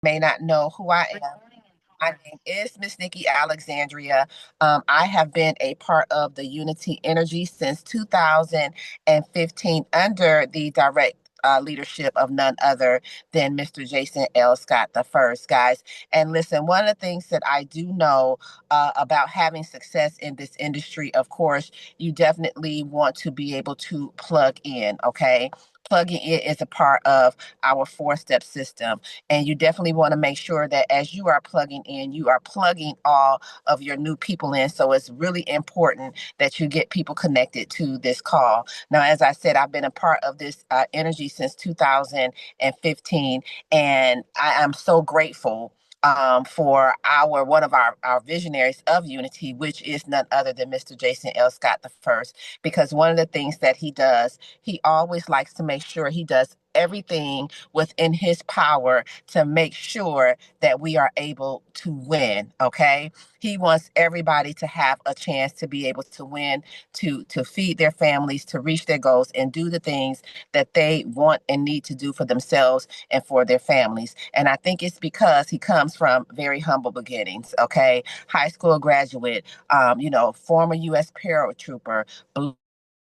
May not know who I am. My name is Miss Nikki Alexandria. I have been a part of the Unity Energy since 2015 under the direct leadership of none other than Mr. Jason L. Scott the first, guys. And listen, one of the things that I do know about having success in this industry, of course, you definitely want to be able to plug in, okay? Plugging in is a part of our four-step system. And you definitely want to make sure that as you are plugging in, you are plugging all of your new people in. So it's really important that you get people connected to this call. Now, as I said, I've been a part of this energy since 2015, and I am so grateful for one of our visionaries of unity, which is none other than Mr. Jason L. Scott the first. Because one of the things that he does, he always likes to make sure he does everything within his power to make sure that we are able to win. Okay. He wants everybody to have a chance to be able to win, to feed their families, to reach their goals, and do the things that they want and need to do for themselves and for their families. And I think it's because he comes from very humble beginnings. Okay. High school graduate, former U.S. paratrooper,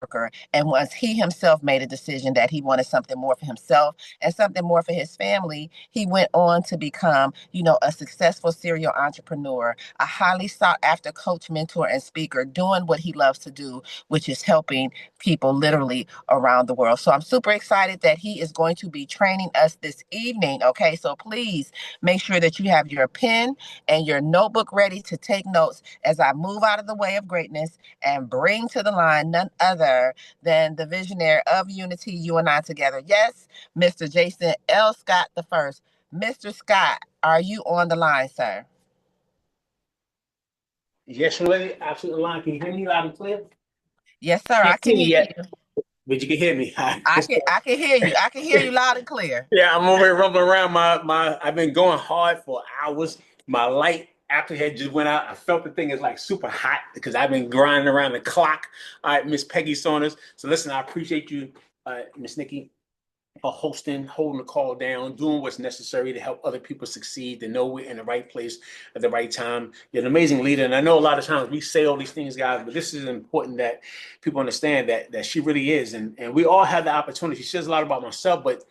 worker. And once he himself made a decision that he wanted something more for himself and something more for his family, he went on to become, a successful serial entrepreneur, a highly sought after coach, mentor, and speaker, doing what he loves to do, which is helping people literally around the world. So I'm super excited that he is going to be training us this evening. Okay, so please make sure that you have your pen and your notebook ready to take notes as I move out of the way of greatness and bring to the line none other than the visionary of Unity, you and I together. Yes, Mr. Jason L. Scott the first. Mr. Scott, are you on the line, sir? Yes, lady, absolutely line. Can you hear me loud and clear? Yes, sir. Can't I see can me hear yet, you. but you can hear me. I can hear you. I can hear you loud and clear. Yeah, I'm over here rumbling around. I've been going hard for hours. My light after had just went out. I felt the thing is like super hot because I've been grinding around the clock. All right, Miss Peggy Saunders. So listen, I appreciate you, Miss Nikki, for hosting, holding the call down, doing what's necessary to help other people succeed, to know we're in the right place at the right time. You're an amazing leader. And I know a lot of times we say all these things, guys, but this is important that people understand that she really is. And we all have the opportunity. She says a lot about myself, but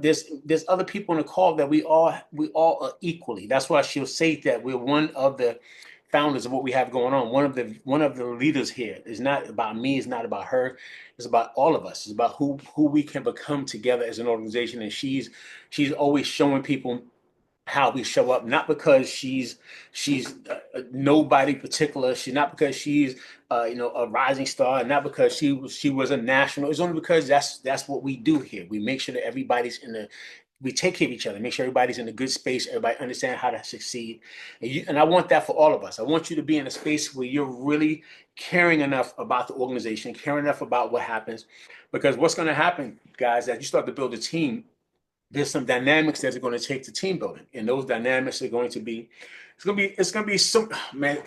there's other people in the call that we all are equally. That's why she'll say that we're one of the founders of what we have going on. One of the leaders here is not about me, it's not about her, it's about all of us. It's about who we can become together as an organization. And she's always showing people how we show up, not because she's nobody particular. She's not because she's a rising star, and not because she was a national. It's only because that's what we do here. We make sure that everybody's in the we take care of each other, make sure everybody's in a good space, everybody understand how to succeed. And I want that for all of us. I want you to be in a space where you're really caring enough about the organization, caring enough about what happens, because what's going to happen, guys, as you start to build a team, there's some dynamics that are going to take to team building, and those dynamics are going to be it's going to be so, man.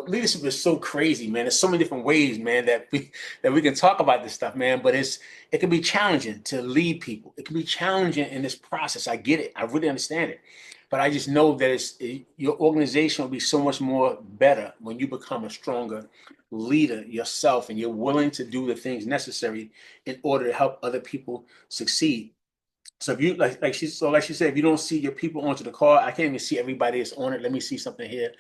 Leadership is so crazy, man. There's so many different ways, man, that we can talk about this stuff, man. But it can be challenging to lead people. It can be challenging in this process. I get it. I really understand it. But I just know that your organization will be so much more better when you become a stronger leader yourself, and you're willing to do the things necessary in order to help other people succeed. So if you like she said, if you don't see your people onto the call, I can't even see everybody that's on it. Let me see something here.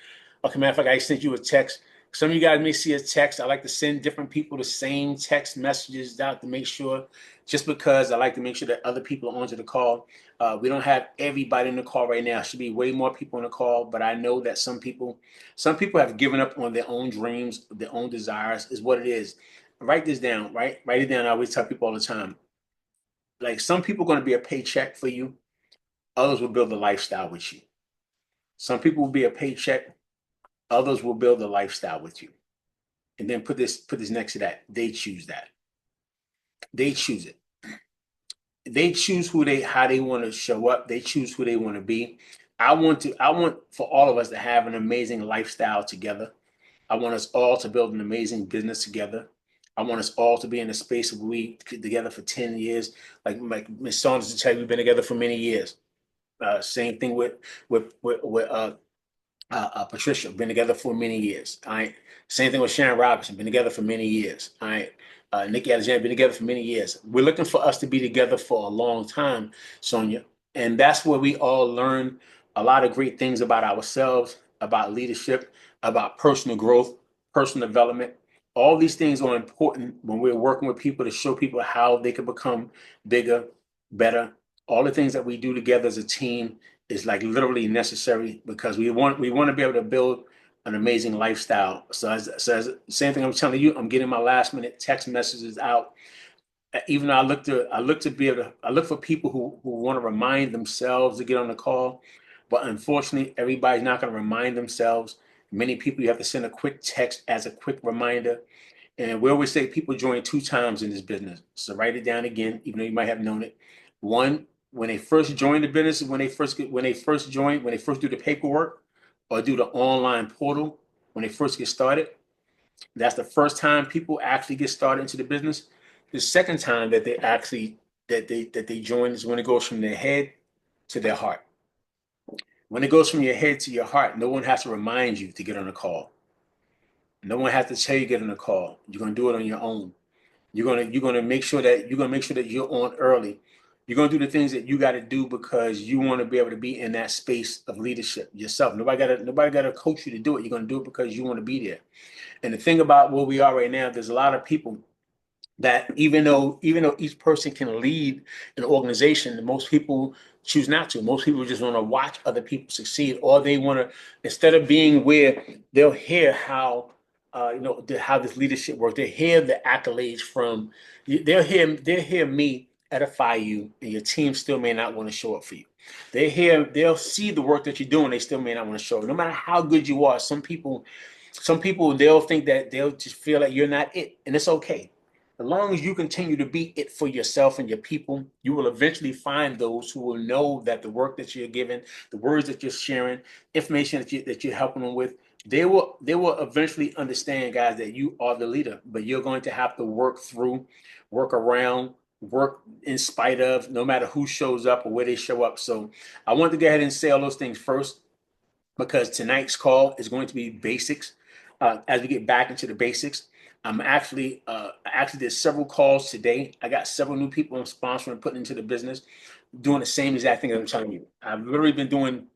Okay, matter of fact, I sent you a text. Some of you guys may see a text. I like to send different people the same text messages out to make sure, just because I like to make sure that other people are onto the call. We don't have everybody in the call right now. Should be way more people on the call, but I know that some people have given up on their own dreams, their own desires, is what it is. Write this down, right? Write it down. I always tell people all the time, like, some people are going to be a paycheck for you. Others will build a lifestyle with you. Some people will be a paycheck. Others will build a lifestyle with you. And then put this next to that. They choose that. They choose it. They choose how they want to show up. They choose who they want to be. I want for all of us to have an amazing lifestyle together. I want us all to build an amazing business together. I want us all to be in a space where we together for 10 years. Like Miss Saunders to tell you, we've been together for many years. Same thing with Patricia, been together for many years. All right. Same thing with Sharon Robinson, been together for many years. All right. Nikki Alexander, been together for many years. We're looking for us to be together for a long time, Sonia. And that's where we all learn a lot of great things about ourselves, about leadership, about personal growth, personal development. All these things are important when we're working with people to show people how they can become bigger, better. All the things that we do together as a team is like literally necessary because we want to be able to build an amazing lifestyle. So as same thing I'm telling you, I'm getting my last minute text messages out. Even though I look to be able to I look for people who want to remind themselves to get on the call, but unfortunately everybody's not going to remind themselves. Many people you have to send a quick text as a quick reminder. And we always say people join two times in this business. So write it down again, even though you might have known it. One, when they first join the business, when they first do the paperwork or do the online portal, when they first get started, that's the first time people actually get started into the business. The second time that they join is when it goes from their head to their heart. When it goes from your head to your heart, no one has to remind you to get on a call. No one has to tell you to get on a call. You're gonna do it on your own. You're gonna make sure that you're on early. You're gonna do the things that you got to do because you want to be able to be in that space of leadership yourself. Nobody gotta coach you to do it. You're gonna do it because you want to be there. And the thing about where we are right now, there's a lot of people that even though each person can lead an organization, most people choose not to. Most people just want to watch other people succeed, or they want to, instead of being where they'll hear how how this leadership works. They hear the accolades from they'll hear me edify you, and your team still may not want to show up for you. They'll see the work that you're doing, they still may not want to show up. No matter how good you are, some people they'll think that they'll just feel like you're not it, and it's okay. As long as you continue to be it for yourself and your people, you will eventually find those who will know that the work that you're giving, the words that you're sharing, information that you're helping them with, they will eventually understand, guys, that you are the leader. But you're going to have to work through, work around, work in spite of, no matter who shows up or where they show up. So I want to go ahead and say all those things first because tonight's call is going to be basics. As we get back into the basics, I actually did several calls today. I got several new people I'm sponsoring, putting into the business, doing the same exact thing that I'm telling you. I've literally been going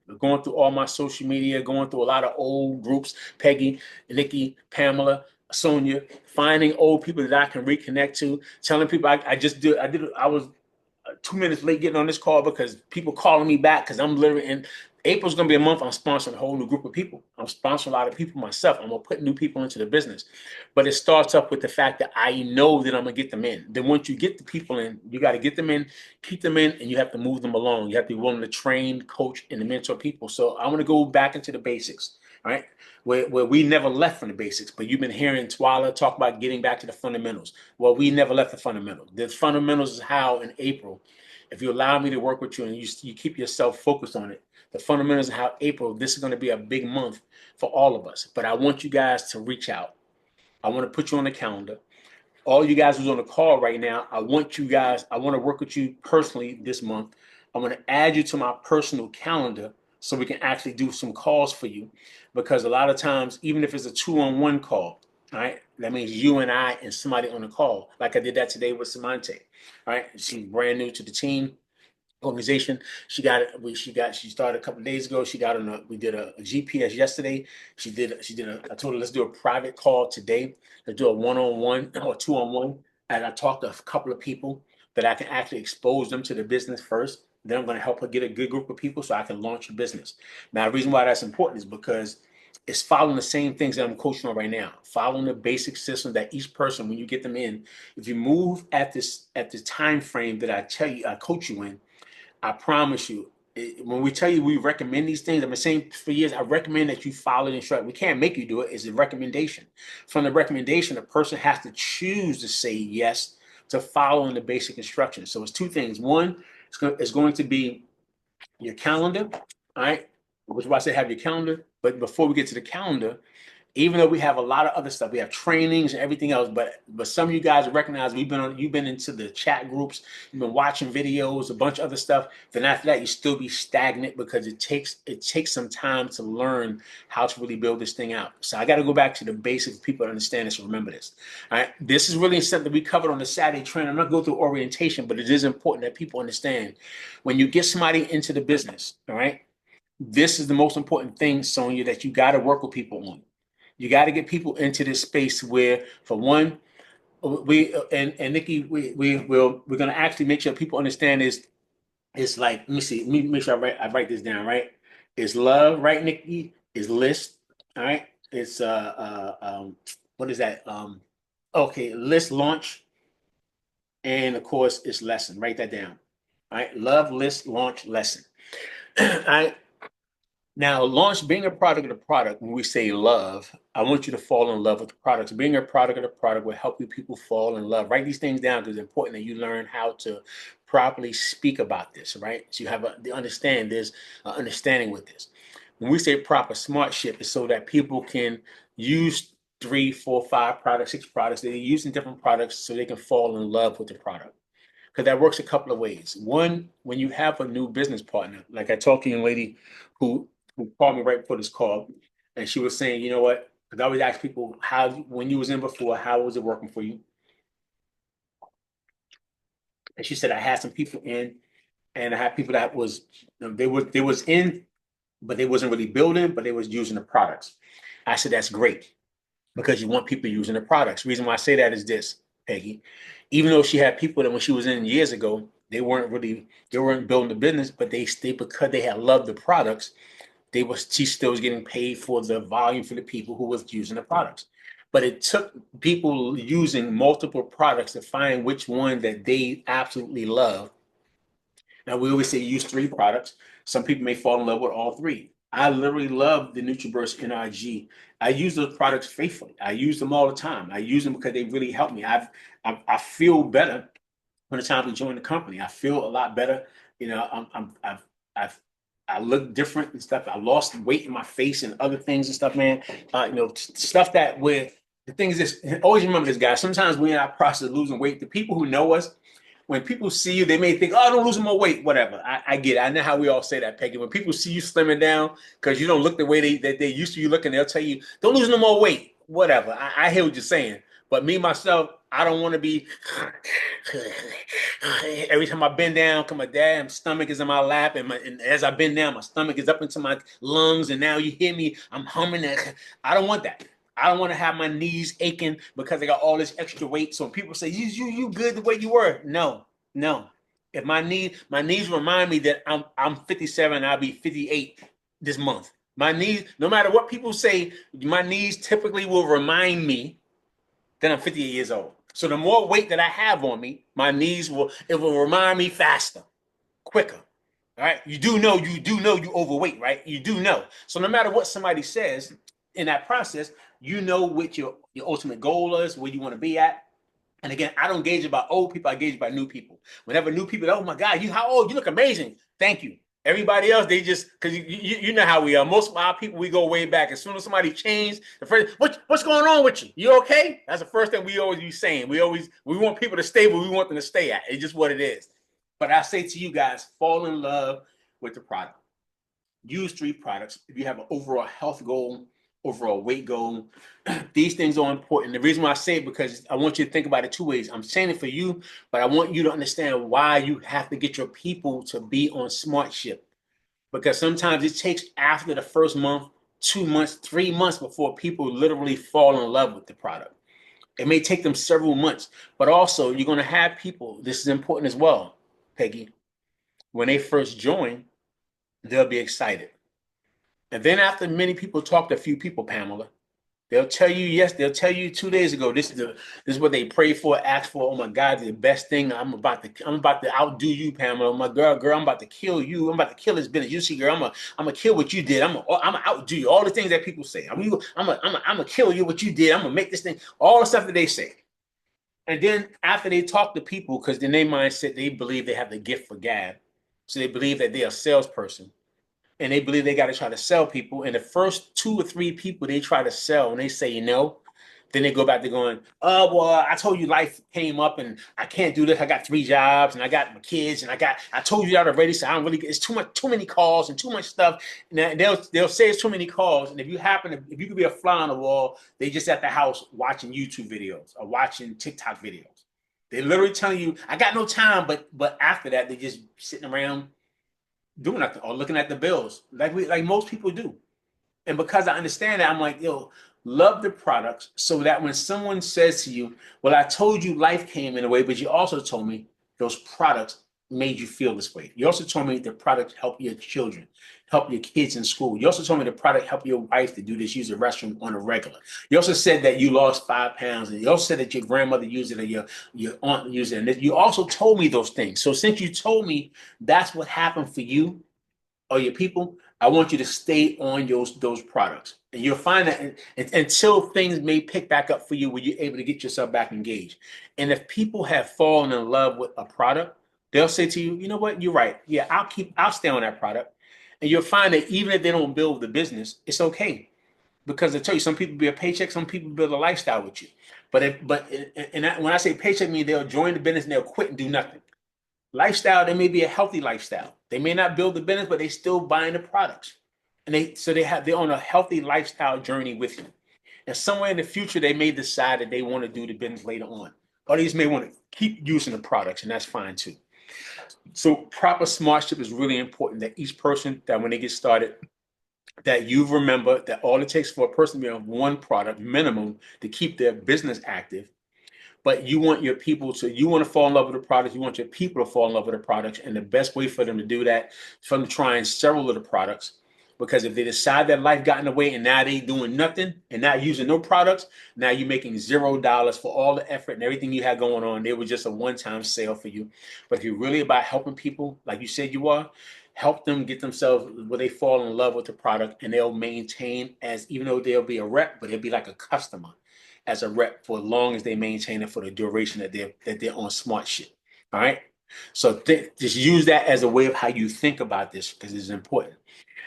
through all my social media, going through a lot of old groups, Peggy, Nikki, Pamela, Sonia, finding old people that I can reconnect to, telling people I was 2 minutes late getting on this call because people calling me back because I'm literally in April's gonna be a month. I'm sponsoring a whole new group of people. I'm sponsoring a lot of people myself. I'm gonna put new people into the business. But it starts up with the fact that I know that I'm gonna get them in. Then once you get the people in, you got to get them in, keep them in, and you have to move them along. You have to be willing to train, coach, and to mentor people. So I want to go back into the basics, all right? Where we never left from the basics, but you've been hearing Twala talk about getting back to the fundamentals. Well, we never left the fundamentals. The fundamentals is how in April, if you allow me to work with you and you keep yourself focused on it, the fundamentals of how April, this is going to be a big month for all of us. But I want you guys to reach out. I want to put you on the calendar. All you guys who's on the call right now, I want to work with you personally this month. I'm going to add you to my personal calendar so we can actually do some calls for you. Because a lot of times, even if it's a 2-on-1 call, all right, that means you and I and somebody on the call, like I did that today with Samante. All right, she's brand new to the team organization. She started a couple of days ago. She got on we did a GPS yesterday. I told her let's do a private call today. Let's do a 1-on-1 or 2-on-1. And I talked to a couple of people that I can actually expose them to the business first. Then I'm going to help her get a good group of people so I can launch a business. Now, the reason why that's important is because it's following the same things that I'm coaching on right now, following the basic system that each person, when you get them in, if you move at the time frame that I coach you in, I promise you, when we tell you we recommend these things, I've been saying for years, I recommend that you follow the instruction. We can't make you do it. It's a recommendation. From the recommendation, a person has to choose to say yes to following the basic instructions. So it's two things. One, it's going to be your calendar, all right? Which is why I say have your calendar. But before we get to the calendar, Even though we have a lot of other stuff, we have trainings and everything else, but some of you guys recognize you've been into the chat groups, you've been watching videos, a bunch of other stuff. Then after that, you still be stagnant because it takes some time to learn how to really build this thing out. So I got to go back to the basics. People understand this. Remember this. All right, this is really something we covered on the Saturday training. I'm not going to go through orientation, but it is important that people understand when you get somebody into the business. All right, this is the most important thing, Sonia, that you got to work with people on. You got to get people into this space where, for one, we and Nikki, we're gonna actually make sure people understand this. It's like, let me see, let me make sure I write this down, right? It's love, right, Nikki? Is list, all right? It's what is that? Okay, list, launch, and of course it's lesson. Write that down. All right, love, list, launch, lesson. All right. Now, launch being a product of the product, when we say love, I want you to fall in love with the products. Being a product of the product will help you people fall in love. Write these things down because it's important that you learn how to properly speak about this, right? So you have the understand, there's understanding with this. When we say proper smartship, it's so that people can use three, four, five products, six products. They're using different products so they can fall in love with the product, because that works a couple of ways. One, when you have a new business partner, like I talked to a young lady who called me right before this call, and she was saying, you know what? Because I always ask people, how when you was in before, how was it working for you? And she said, I had some people in, and I had people that was they was in, but they wasn't really building, but they was using the products. I said, that's great because you want people using the products. The reason why I say that is this, Peggy. Even though she had people that when she was in years ago, they weren't building the business, but they because they had loved the products, she still was getting paid for the volume for the people who was using the products. But it took people using multiple products to find which one that they absolutely love. Now we always say use three products. Some people may fall in love with all three. I literally love the NutriBurst NRG. I use those products faithfully. I use them all the time. I use them because they really help me. I feel better when the time we join the company. I feel a lot better. You know, I've I look different and stuff. I lost weight in my face and other things and stuff, man. Stuff that where the thing is this. Always remember this, guy. Sometimes we're in our process of losing weight. The people who know us, when people see you, they may think, "Oh, don't lose more weight." Whatever. I get it. I know how we all say that, Peggy. When people see you slimming down because you don't look the way they used to you looking, they'll tell you, "Don't lose no more weight." Whatever. I hear what you're saying, but me myself, I don't want to be. Every time I bend down, cause my damn stomach is in my lap, and as I bend down, my stomach is up into my lungs, and now you hear me, I'm humming. I don't want that. I don't want to have my knees aching because I got all this extra weight. So when people say you good the way you were, no, no. If my knees remind me that I'm 57, and I'll be 58 this month. My knees, no matter what people say, my knees typically will remind me that I'm 58 years old. So the more weight that I have on me, my knees will remind me faster, quicker. All right. You do know you overweight, right? You do know. So no matter what somebody says in that process, you know what your ultimate goal is, where you want to be at. And again, I don't gauge it by old people, I gauge it by new people. Whenever new people, oh my God, how old? You look amazing. Thank you. Everybody else, they just because you know how we are. Most of our people, we go way back. As soon as somebody changed, the first what's going on with you? You okay? That's the first thing we always be saying. We want people to stay where we want them to stay at. It's just what it is. But I say to you guys, fall in love with the product. Use three products. If you have an overall health goal, overall weight goal, these things are important. The reason why I say it because I want you to think about it two ways. I'm saying it for you, but I want you to understand why you have to get your people to be on SmartShip. Because sometimes it takes after the first month, 2 months, 3 months before people literally fall in love with the product. It may take them several months, but also you're going to have people, this is important as well, Peggy, when they first join, they'll be excited. And then after many people talk to a few people, Pamela, they'll tell you, yes, they'll tell you 2 days ago, this is what they prayed for, asked for. Oh my God, the best thing. I'm about to outdo you, Pamela. My girl, I'm about to kill you. I'm about to kill this business. You see, girl, I'm gonna kill what you did. I'm gonna outdo you. All the things that people say. I'm gonna kill you what you did. I'm gonna make this thing. All the stuff that they say. And then after they talk to people, because in their mindset, they believe they have the gift for gab. So they believe that they're a salesperson. and they believe they got to try to sell people. And the first 2 or 3 people they try to sell, and they say no, then they go back to going, oh, well, I told you life came up and I can't do this. I got 3 jobs and I got my kids and I told you that already. So I don't really, it's too many calls and too much stuff. And they'll say it's too many calls. And if you could be a fly on the wall, they just at the house watching YouTube videos or watching TikTok videos. They literally telling you, I got no time. But after that, they just sitting around doing nothing or looking at the bills like most people do. And because I understand that, I'm like, yo, love the products so that when someone says to you, well, I told you life came in a way, but you also told me those products made you feel this way. You also told me the product help your children, help your kids in school. You also told me the product help your wife to do this, use the restroom on a regular. You also said that you lost 5 pounds, and you also said that your grandmother used it or your aunt used it. And you also told me those things. So since you told me that's what happened for you, or your people, I want you to stay on those products. And you'll find that until things may pick back up for you where you're able to get yourself back engaged. And if people have fallen in love with a product, they'll say to you, you know what, you're right. Yeah, I'll stay on that product. And you'll find that even if they don't build the business, it's okay. Because I tell you, some people build a paycheck, some people build a lifestyle with you. When I say paycheck, I mean they'll join the business and they'll quit and do nothing. Lifestyle, they may be a healthy lifestyle. They may not build the business, but they still buying the products. And they're on a healthy lifestyle journey with you. And somewhere in the future, they may decide that they want to do the business later on. Or they just may want to keep using the products, and that's fine too. So proper smartship is really important that each person that when they get started, that you remember that all it takes for a person to be on one product minimum to keep their business active, but you want your people to, you want to fall in love with the product. You want your people to fall in love with the products. And the best way for them to do that is for them trying several of the products. Because if they decide that life got in the way and now they doing nothing and not using no products, now you're making $0 for all the effort and everything you had going on. They were just a one-time sale for you. But if you're really about helping people, like you said you are, help them get themselves where they fall in love with the product and they'll maintain as, even though they'll be a rep, but they'll be like a customer as a rep for as long as they maintain it for the duration that they're on smart shit. All right. So just use that as a way of how you think about this because it's important.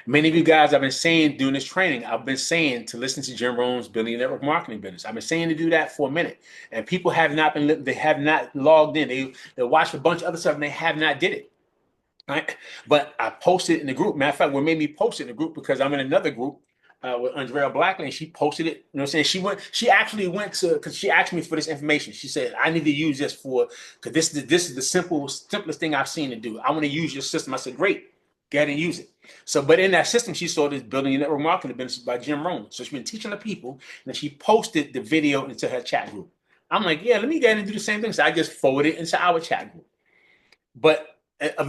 Many of you guys, I've been saying during this training, I've been saying to listen to Jim Rohn's Building Network Marketing Business. I've been saying to do that for a minute, and people have not been. They have not logged in. They watched a bunch of other stuff and they have not did it. Right? But I posted in the group. Matter of fact, what made me post it in the group because I'm in another group with Andrea Blackley, and she posted it. You know what I'm saying? She actually went to because she asked me for this information. She said, I need to use this for because this is the simplest thing I've seen to do. I want to use your system. I said, great, go ahead and use it. So, but in that system, she saw this Building a Network Marketing Business by Jim Rohn. So she's been teaching the people, and then she posted the video into her chat group. I'm like, yeah, let me go ahead and do the same thing. So I just forwarded it into our chat group. But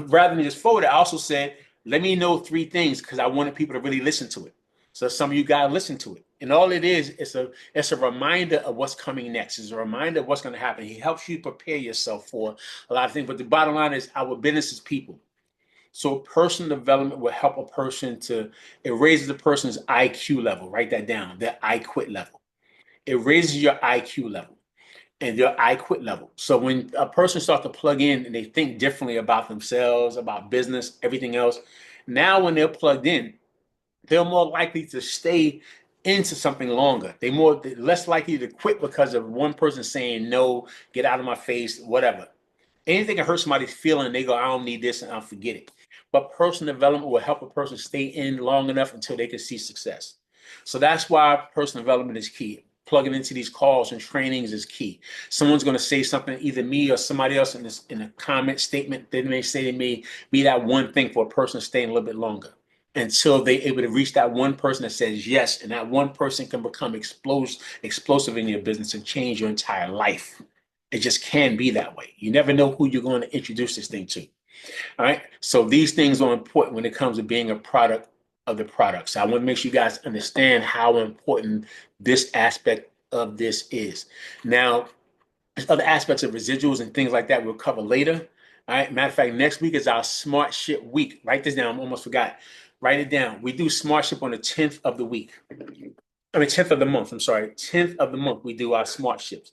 rather than just forward it, I also said, let me know 3 things because I wanted people to really listen to it. So some of you guys listen to it. And all it is, it's a reminder of what's coming next. It's a reminder of what's going to happen. He helps you prepare yourself for a lot of things. But the bottom line is our business is people. So personal development will help a person it raises a person's IQ level. Write that down, their I quit level. It raises your IQ level and their I quit level. So when a person starts to plug in and they think differently about themselves, about business, everything else, now when they're plugged in, they're more likely to stay into something longer. They're less likely to quit because of one person saying no, get out of my face, whatever. Anything that hurts somebody's feeling, they go, I don't need this and I'll forget it. But personal development will help a person stay in long enough until they can see success. So that's why personal development is key. Plugging into these calls and trainings is key. Someone's going to say something, either me or somebody else in a comment statement, they may say to me, be that one thing for a person to stay in a little bit longer until they're able to reach that one person that says yes, and that one person can become explosive in your business and change your entire life. It just can be that way. You never know who you're going to introduce this thing to. All right. So these things are important when it comes to being a product of the product. So I want to make sure you guys understand how important this aspect of this is. Now, there's other aspects of residuals and things like that we'll cover later. All right. Matter of fact, next week is our Smart Ship week. Write this down. I almost forgot. Write it down. We do Smart Ship on the 10th of the week. 10th of the month. I'm sorry. 10th of the month, we do our Smart Ships.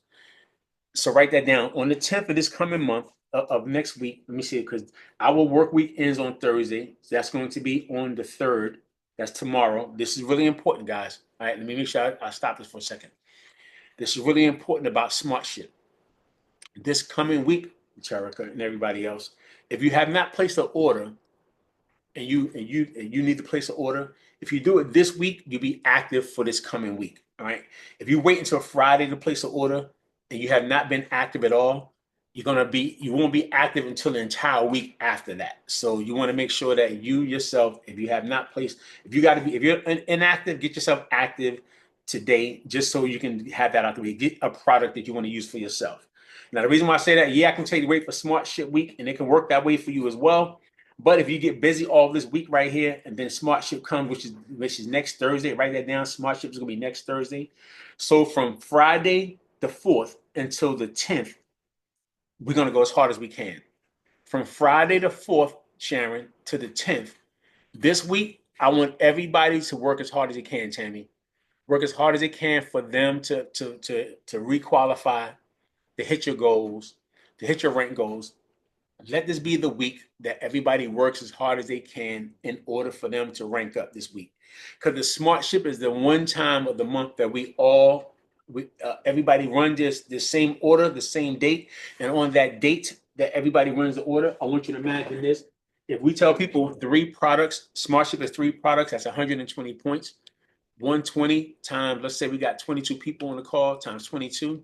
So write that down. On the 10th of this coming month, of next week. Let me see, because our work week ends on Thursday. So that's going to be on the 3rd. That's tomorrow. This is really important, guys. All right, let me make sure I stop this for a second. This is really important about Smart Ship. This coming week, Cherika and everybody else, if you have not placed an order, and you need to place an order. If you do it this week, you'll be active for this coming week. All right. If you wait until Friday to place an order and you have not been active at all, you won't be active until the entire week after that. So you want to make sure that you yourself, if you have not placed, if you're inactive, get yourself active today, just so you can have that out the way. Get a product that you want to use for yourself. Now, the reason why I say that, yeah, I can tell you to wait for Smart Ship Week, and it can work that way for you as well. But if you get busy all this week right here, and then Smart Ship comes, which is next Thursday, write that down. Smart Ship is going to be next Thursday. So from Friday the 4th until the 10th, we're going to go as hard as we can. From Friday the 4th, Sharon, to the 10th, this week, I want everybody to work as hard as they can, Tammy. Work as hard as they can for them to requalify, to hit your goals, to hit your rank goals. Let this be the week that everybody works as hard as they can in order for them to rank up this week. Because the Smart Ship is the one time of the month that everybody runs the same order, the same date. And on that date that everybody runs the order, I want you to imagine this. If we tell people 3 products, Smart Ship is 3 products, that's 120 points. 120 times, let's say we got 22 people on the call, times 22.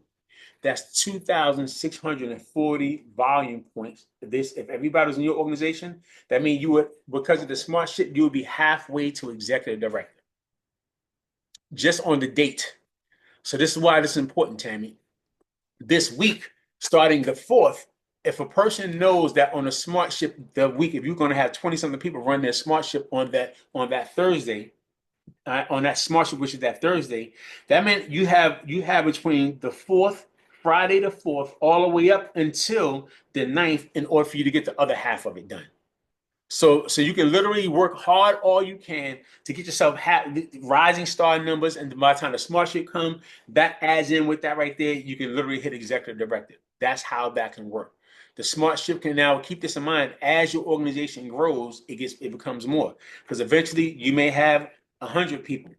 That's 2,640 volume points. If everybody was in your organization, that means you would, because of the Smart Ship, you would be halfway to executive director, just on the date. So this is why this is important, Tammy. This week, starting the 4th, if a person knows that on a Smart Ship the week, if you're going to have 20-something people run their Smart Ship on that Thursday, on that Smart Ship, which is that Thursday, that meant you have between the 4th, Friday the 4th, all the way up until the 9th in order for you to get the other half of it done. So you can literally work hard all you can to get yourself rising star numbers, and by the time the Smart Ship come, that adds in with that right there. You can literally hit executive director. That's how that can work. The Smart Ship can now, keep this in mind, as your organization grows, it becomes more, because eventually you may have 100 people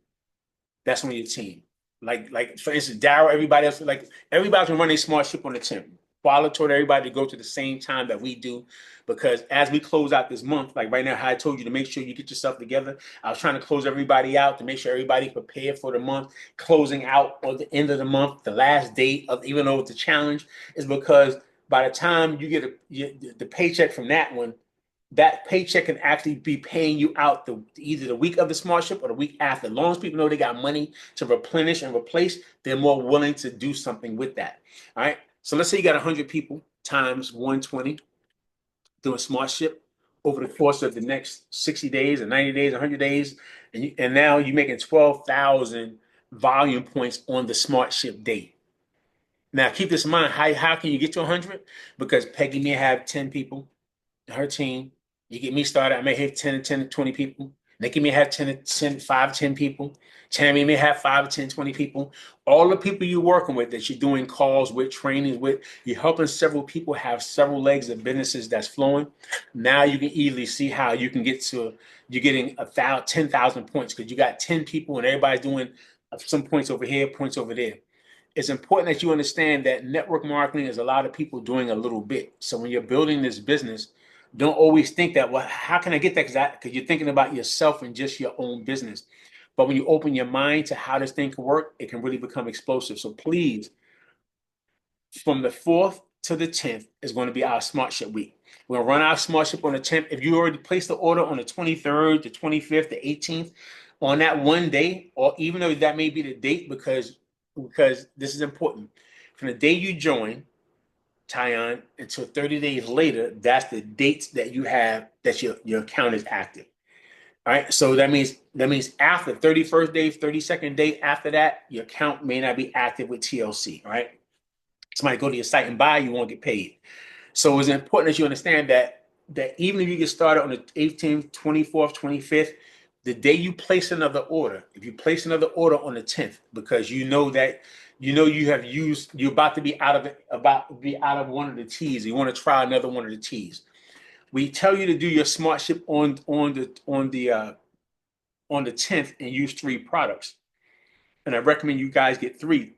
that's on your team. Like for instance, Daryl, everybody else, like everybody can run a Smart Ship on the team. Paula told everybody to go to the same time that we do, because as we close out this month, like right now, how I told you to make sure you get yourself together. I was trying to close everybody out to make sure everybody prepared for the month, closing out at the end of the month, the last date of, even though it's a challenge, is because by the time you get the paycheck from that one, that paycheck can actually be paying you out either the week of the Smart Ship or the week after. As long as people know they got money to replenish and replace, they're more willing to do something with that. All right. So let's say you got 100 people times 120 doing Smart Ship over the course of the next 60 days or 90 days, 100 days. And now you're making 12,000 volume points on the Smart Ship date. Now, keep this in mind. How can you get to 100? Because Peggy may have 10 people, her team. You get me started, I may have 10 to 20 people. Nikki may have 10 to 10, 5 to 10 people. Tammy may have 5 to 10, 20 people. All the people you're working with, that you're doing calls with, trainings with, you're helping several people have several legs of businesses that's flowing. Now you can easily see how you can get to, you're getting 10,000 points, because you got 10 people and everybody's doing some points over here, points over there. It's important that you understand that network marketing is a lot of people doing a little bit. So when you're building this business, don't always think that, well, how can I get that? Because you're thinking about yourself and just your own business. But when you open your mind to how this thing can work, it can really become explosive. So please, from the 4th to the 10th is going to be our Smart Ship week. We're going to run our Smart Ship on the 10th. If you already placed the order on the 23rd, the 25th, the 18th, on that one day, or even though that may be the date, because this is important. From the day you join, Tyon, until 30 days later, that's the dates that you have that your account is active. All right. So that means after 31st day, 32nd day, after that, your account may not be active with TLC. All right. Somebody go to your site and buy, you won't get paid. So it's important that you understand that even if you get started on the 18th, 24th, 25th, the day you place another order, if you place another order on the 10th, because you know that you know you're about to be out of it, about to be out of one of the teas. You want to try another one of the teas. We tell you to do your smart ship on the 10th and use 3 products. And I recommend you guys get 3.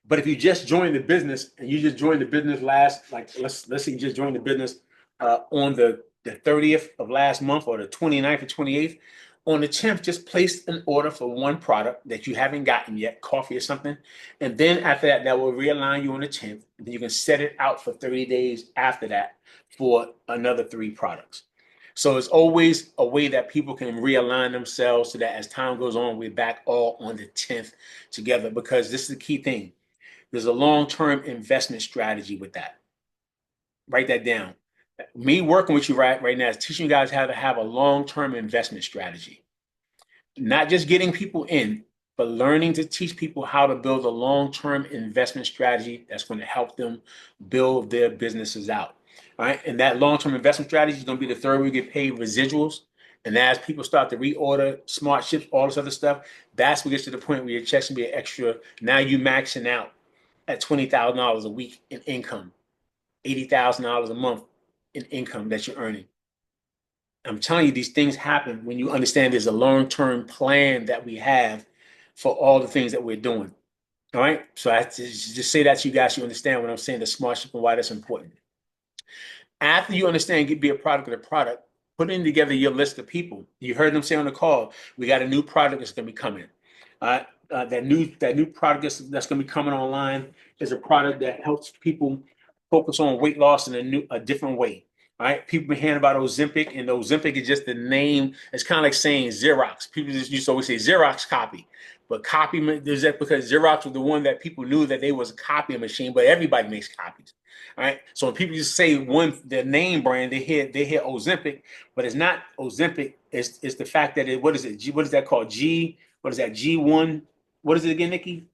But if you just joined the business and you just joined the business last, like let's say you just joined the business on the 30th of last month or the 29th or 28th, on the 10th, just place an order for 1 product that you haven't gotten yet, coffee or something. And then after that, that will realign you on the 10th. And then you can set it out for 30 days after that for another 3 products. So it's always a way that people can realign themselves so that as time goes on, we're back all on the 10th together, because this is the key thing. There's a long-term investment strategy with that. Write that down. Me working with you right now is teaching you guys how to have a long-term investment strategy. Not just getting people in, but learning to teach people how to build a long-term investment strategy that's going to help them build their businesses out. All right. And that long-term investment strategy is going to be the third we get paid residuals. And as people start to reorder smart ships, all this other stuff, that's what gets to the point where your checks can be extra. Now you maxing out at $20,000 a week in income, $80,000 a month in income that you're earning. I'm telling you, these things happen when you understand there's a long-term plan that we have for all the things that we're doing. All right. So I just say that to you guys so you understand what I'm saying, the smart ship and why that's important. After you understand, be a product of the product, putting together your list of people. You heard them say on the call, we got a new product that's going to be coming. That new product that's going to be coming online is a product that helps people focus on weight loss in a different way. All right, people been hearing about Ozempic, and Ozempic is just the name. It's kind of like saying Xerox. People just used to always say Xerox copy, but copy is that because Xerox was the one that people knew that they was a copying machine, but everybody makes copies. All right, so when people just say their name brand, they hear Ozempic, but it's not Ozempic. It's the fact that what is it? What is that called? What is that? G1. What is it again, Nikki?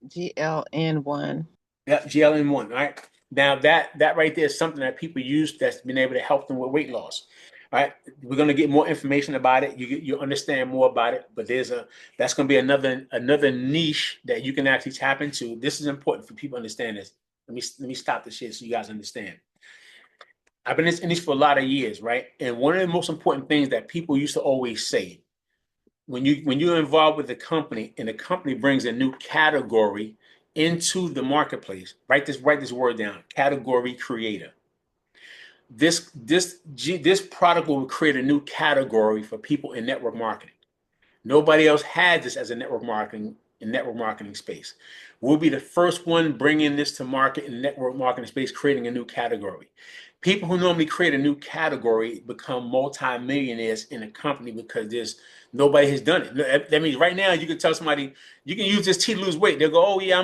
GLN1. Yeah, GLN1. Right now, that right there is something that people use that's been able to help them with weight loss. All right, we're gonna get more information about it. You understand more about it, but that's gonna be another niche that you can actually tap into. This is important for people to understand this. Let me stop the shit so you guys understand. I've been in this for a lot of years, right? And one of the most important things that people used to always say when you're involved with the company and the company brings a new category into the marketplace, write this word down: category creator. This product will create a new category for people in network marketing. Nobody else had this as a network marketing space. We'll be the first one bringing this to market in the network marketing space, creating a new category. People who normally create a new category become multi-millionaires in a company because nobody has done it. That means right now you can tell somebody you can use this tea to lose weight. They'll go, oh yeah,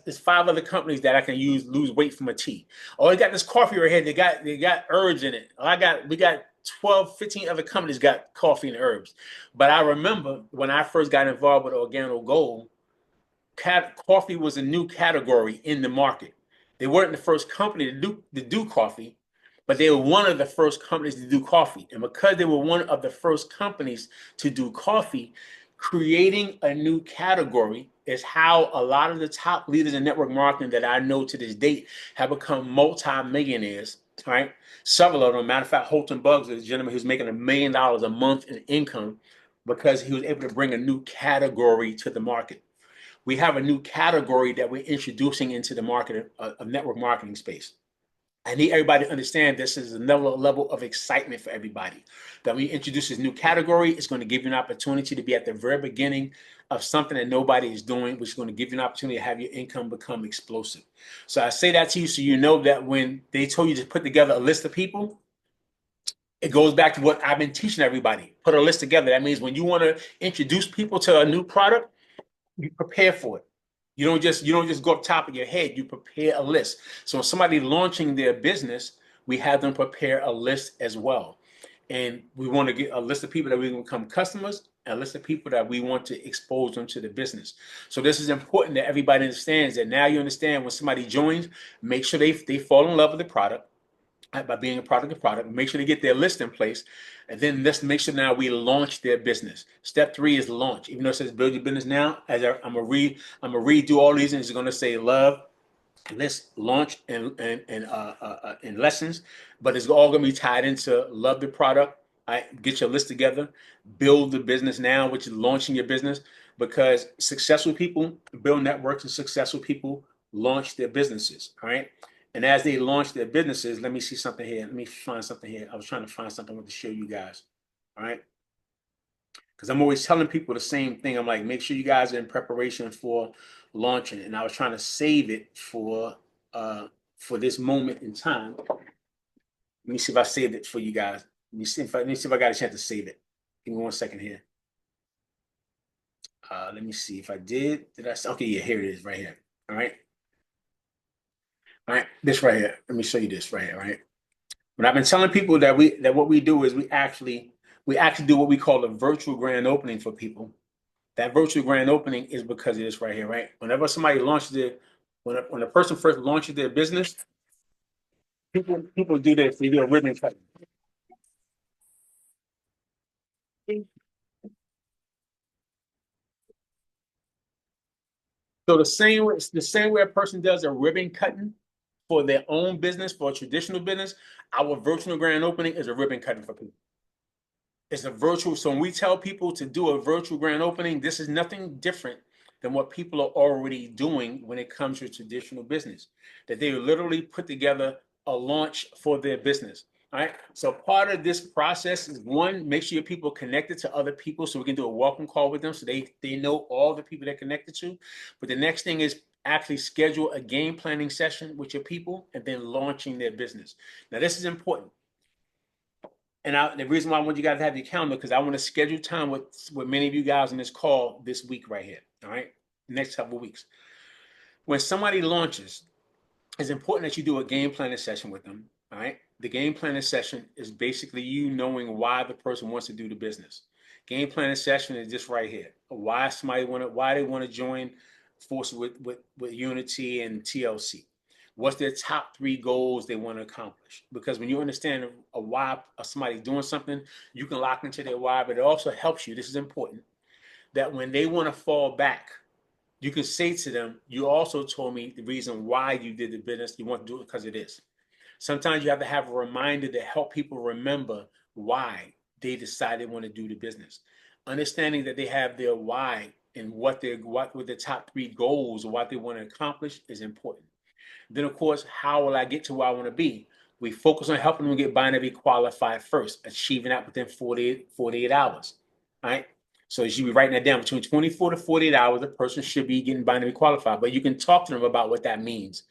there's 5 other companies that I can lose weight from a tea. Oh, they got this coffee right here. They got herbs in it. We got 12, 15 other companies got coffee and herbs. But I remember when I first got involved with Organo Gold, coffee was a new category in the market. They weren't the first company to do coffee, but they were one of the first companies to do coffee. And because they were one of the first companies to do coffee, creating a new category is how a lot of the top leaders in network marketing that I know to this date have become multi-millionaires, right? Several of them. Matter of fact, Holton Buggs is a gentleman who's making $1 million a month in income because he was able to bring a new category to the market. We have a new category that we're introducing into the market of network marketing space. I need everybody to understand this is another level of excitement for everybody. That when you introduce this new category, it's going to give you an opportunity to be at the very beginning of something that nobody is doing, which is going to give you an opportunity to have your income become explosive. So I say that to you so you know that when they told you to put together a list of people, it goes back to what I've been teaching everybody. Put a list together. That means when you want to introduce people to a new product, you prepare for it. You don't just go up top of your head. You prepare a list. So when somebody launching their business, we have them prepare a list as well. And we want to get a list of people that we can become customers, and a list of people that we want to expose them to the business. So this is important that everybody understands that now you understand when somebody joins, make sure they fall in love with the product. by being a product of product. Make sure they get their list in place, and then let's make sure now we launch their business. Step 3 is launch. Even though it says build your business now, I'm gonna redo all these, and it's gonna say love, let's launch and lessons, but it's all going to be tied into love the product. Get your list together, build the business now, which is launching your business, because successful people build networks and successful people launch their businesses. All right. And as they launch their businesses, let me see something here. Let me find something here. I was trying to find something I want to show you guys. All right. Because I'm always telling people the same thing. I'm like, make sure you guys are in preparation for launching. And I was trying to save it for this moment in time. Let me see if I saved it for you guys. Let me see if I got a chance to save it. Give me 1 second here. Let me see if I did. Did I? Okay, yeah, here it is, right here. All right, all right. This right here. Let me show you this right here. Right. When I've been telling people that what we do is we actually do what we call a virtual grand opening for people. That virtual grand opening is because of this right here, right? Whenever somebody launches when a person first launches their business, people do this. They do a ribbon cutting. So the same way a person does a ribbon cutting for their own business, for a traditional business, our virtual grand opening is a ribbon cutting for people. It's a virtual. So when we tell people to do a virtual grand opening, this is nothing different than what people are already doing when it comes to traditional business. That they literally put together a launch for their business. All right. So part of this process is, one, make sure your people are connected to other people so we can do a welcome call with them so they know all the people they're connected to. But the next thing is actually schedule a game planning session with your people and then launching their business. Now, this is important. And the reason why I want you guys to have your calendar, because I want to schedule time with many of you guys on this call this week right here. All right. Next couple of weeks. When somebody launches, it's important that you do a game planning session with them. All right. The game planning session is basically you knowing why the person wants to do the business. Game planning session is just right here. Why they want to join forces with Unity and TLC. What's their top 3 goals they want to accomplish? Because when you understand a why of somebody doing something, you can lock into their why, but it also helps you. This is important, that when they want to fall back, you can say to them, you also told me the reason why you did the business. You want to do it because of this. Sometimes you have to have a reminder to help people remember why they decided they want to do the business. Understanding that they have their why and what were their top 3 goals or what they want to accomplish is important. Then, of course, how will I get to where I want to be? We focus on helping them get binary qualified first, achieving that within 48 hours. All right. So you should be writing that down. Between 24 to 48 hours, a person should be getting binary qualified. But you can talk to them about what that means.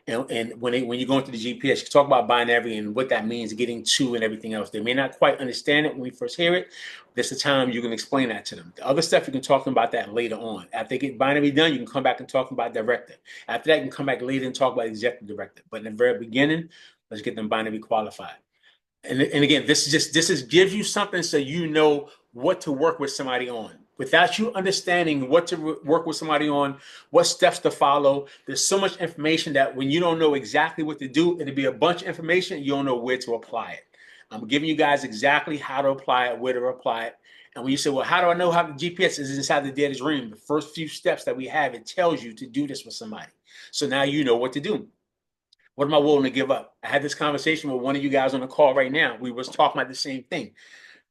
And when you go into the GPS, you talk about binary and what that means, getting to and everything else. They may not quite understand it when we first hear it. This is the time you can explain that to them. The other stuff, you can talk to them about that later on. After they get binary done, you can come back and talk about director. After that, you can come back later and talk about executive director. But in the very beginning, let's get them binary qualified. And again, this gives you something so you know what to work with somebody on. Without you understanding what to work with somebody on, what steps to follow, there's so much information that when you don't know exactly what to do, it'll be a bunch of information, you don't know where to apply it. I'm giving you guys exactly how to apply it, where to apply it. And when you say, well, how do I know how the GPS is inside the data's room? The first few steps that we have, it tells you to do this with somebody. So now you know what to do. What am I willing to give up? I had this conversation with one of you guys on the call right now. We was talking about the same thing.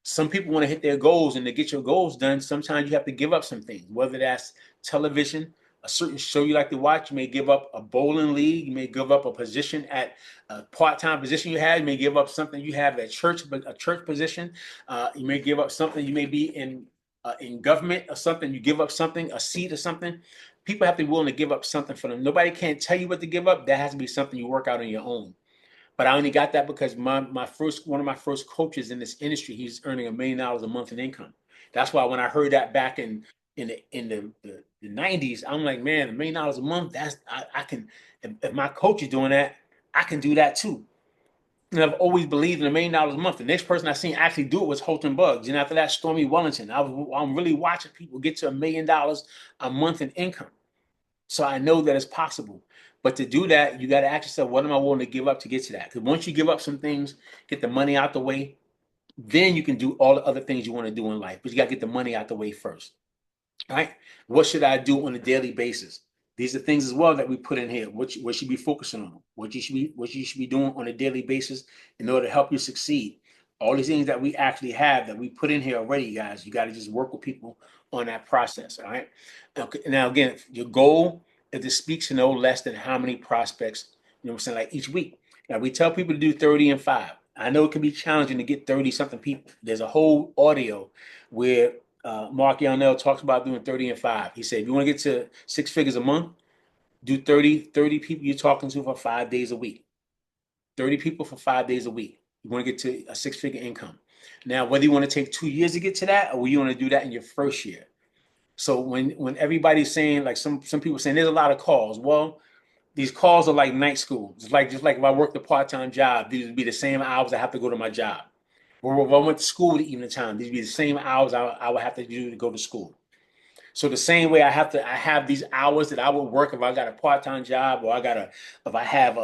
Some people want to hit their goals, and to get your goals done, sometimes you have to give up some things, whether that's television, a certain show you like to watch. You may give up a bowling league. You may give up a position at a part-time position you had. You may give up something you have at church, but a church position. You may give up something. You may be in government or something. You give up something, a seat or something. People have to be willing to give up something for them. Nobody can't tell you what to give up. That has to be something you work out on your own. But I only got that because one of my first coaches in this industry, he's earning $1 million a month in income. That's why when I heard that back in the 90s, I'm like, man, $1 million a month, I can, if my coach is doing that, I can do that too. And I've always believed in $1 million a month. The next person I seen actually do it was Holton Buggs. And after that, Stormy Wellington. I'm really watching people get to $1 million a month in income. So I know that it's possible. But to do that, you got to ask yourself, what am I willing to give up to get to that? Because once you give up some things, get the money out the way, then you can do all the other things you want to do in life. But you got to get the money out the way first. All right. What should I do on a daily basis? These are things as well that we put in here. What you should be focusing on, what you should be doing on a daily basis in order to help you succeed. All these things that we actually have that we put in here already, guys. You got to just work with people on that process. All right. Okay. Now, again, your goal is to speak to no less than how many prospects, you know what I'm saying, like each week. Now, we tell people to do 30 and 5. I know it can be challenging to get 30 something people. There's a whole audio where Mark Yarnell talks about doing 30 and 5. He said, if you want to get to 6 figures a month, do 30 people you're talking to for 5 days a week. 30 people for 5 days a week. You want to get to a 6 figure income. Now, whether you want to take 2 years to get to that or you want to do that in your first year. So when everybody's saying, like some people saying there's a lot of calls. Well, these calls are like night school. Just like if I worked a part-time job, these would be the same hours I have to go to my job. Or if I went to school at evening time, these would be the same hours I would have to do to go to school. So the same way I have these hours that I would work if I got a part-time job or if I have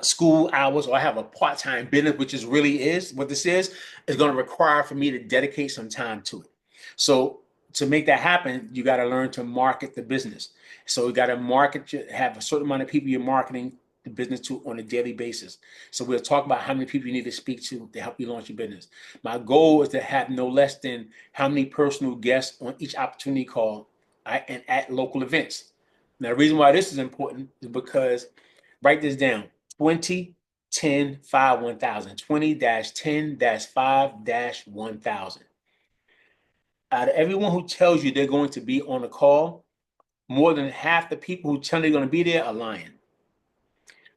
school hours or I have a part-time business, which is really is what this is going to require for me to dedicate some time to it. So to make that happen, you got to learn to market the business. So you got to have a certain amount of people you're marketing the business to on a daily basis. So we'll talk about how many people you need to speak to help you launch your business. My goal is to have no less than how many personal guests on each opportunity call, right, and at local events. Now, the reason why this is important is because, write this down, 20 10 5 1000, 20-10-5 1000. Out of everyone who tells you they're going to be on a call, more than half the people who tell you they're going to be there are lying.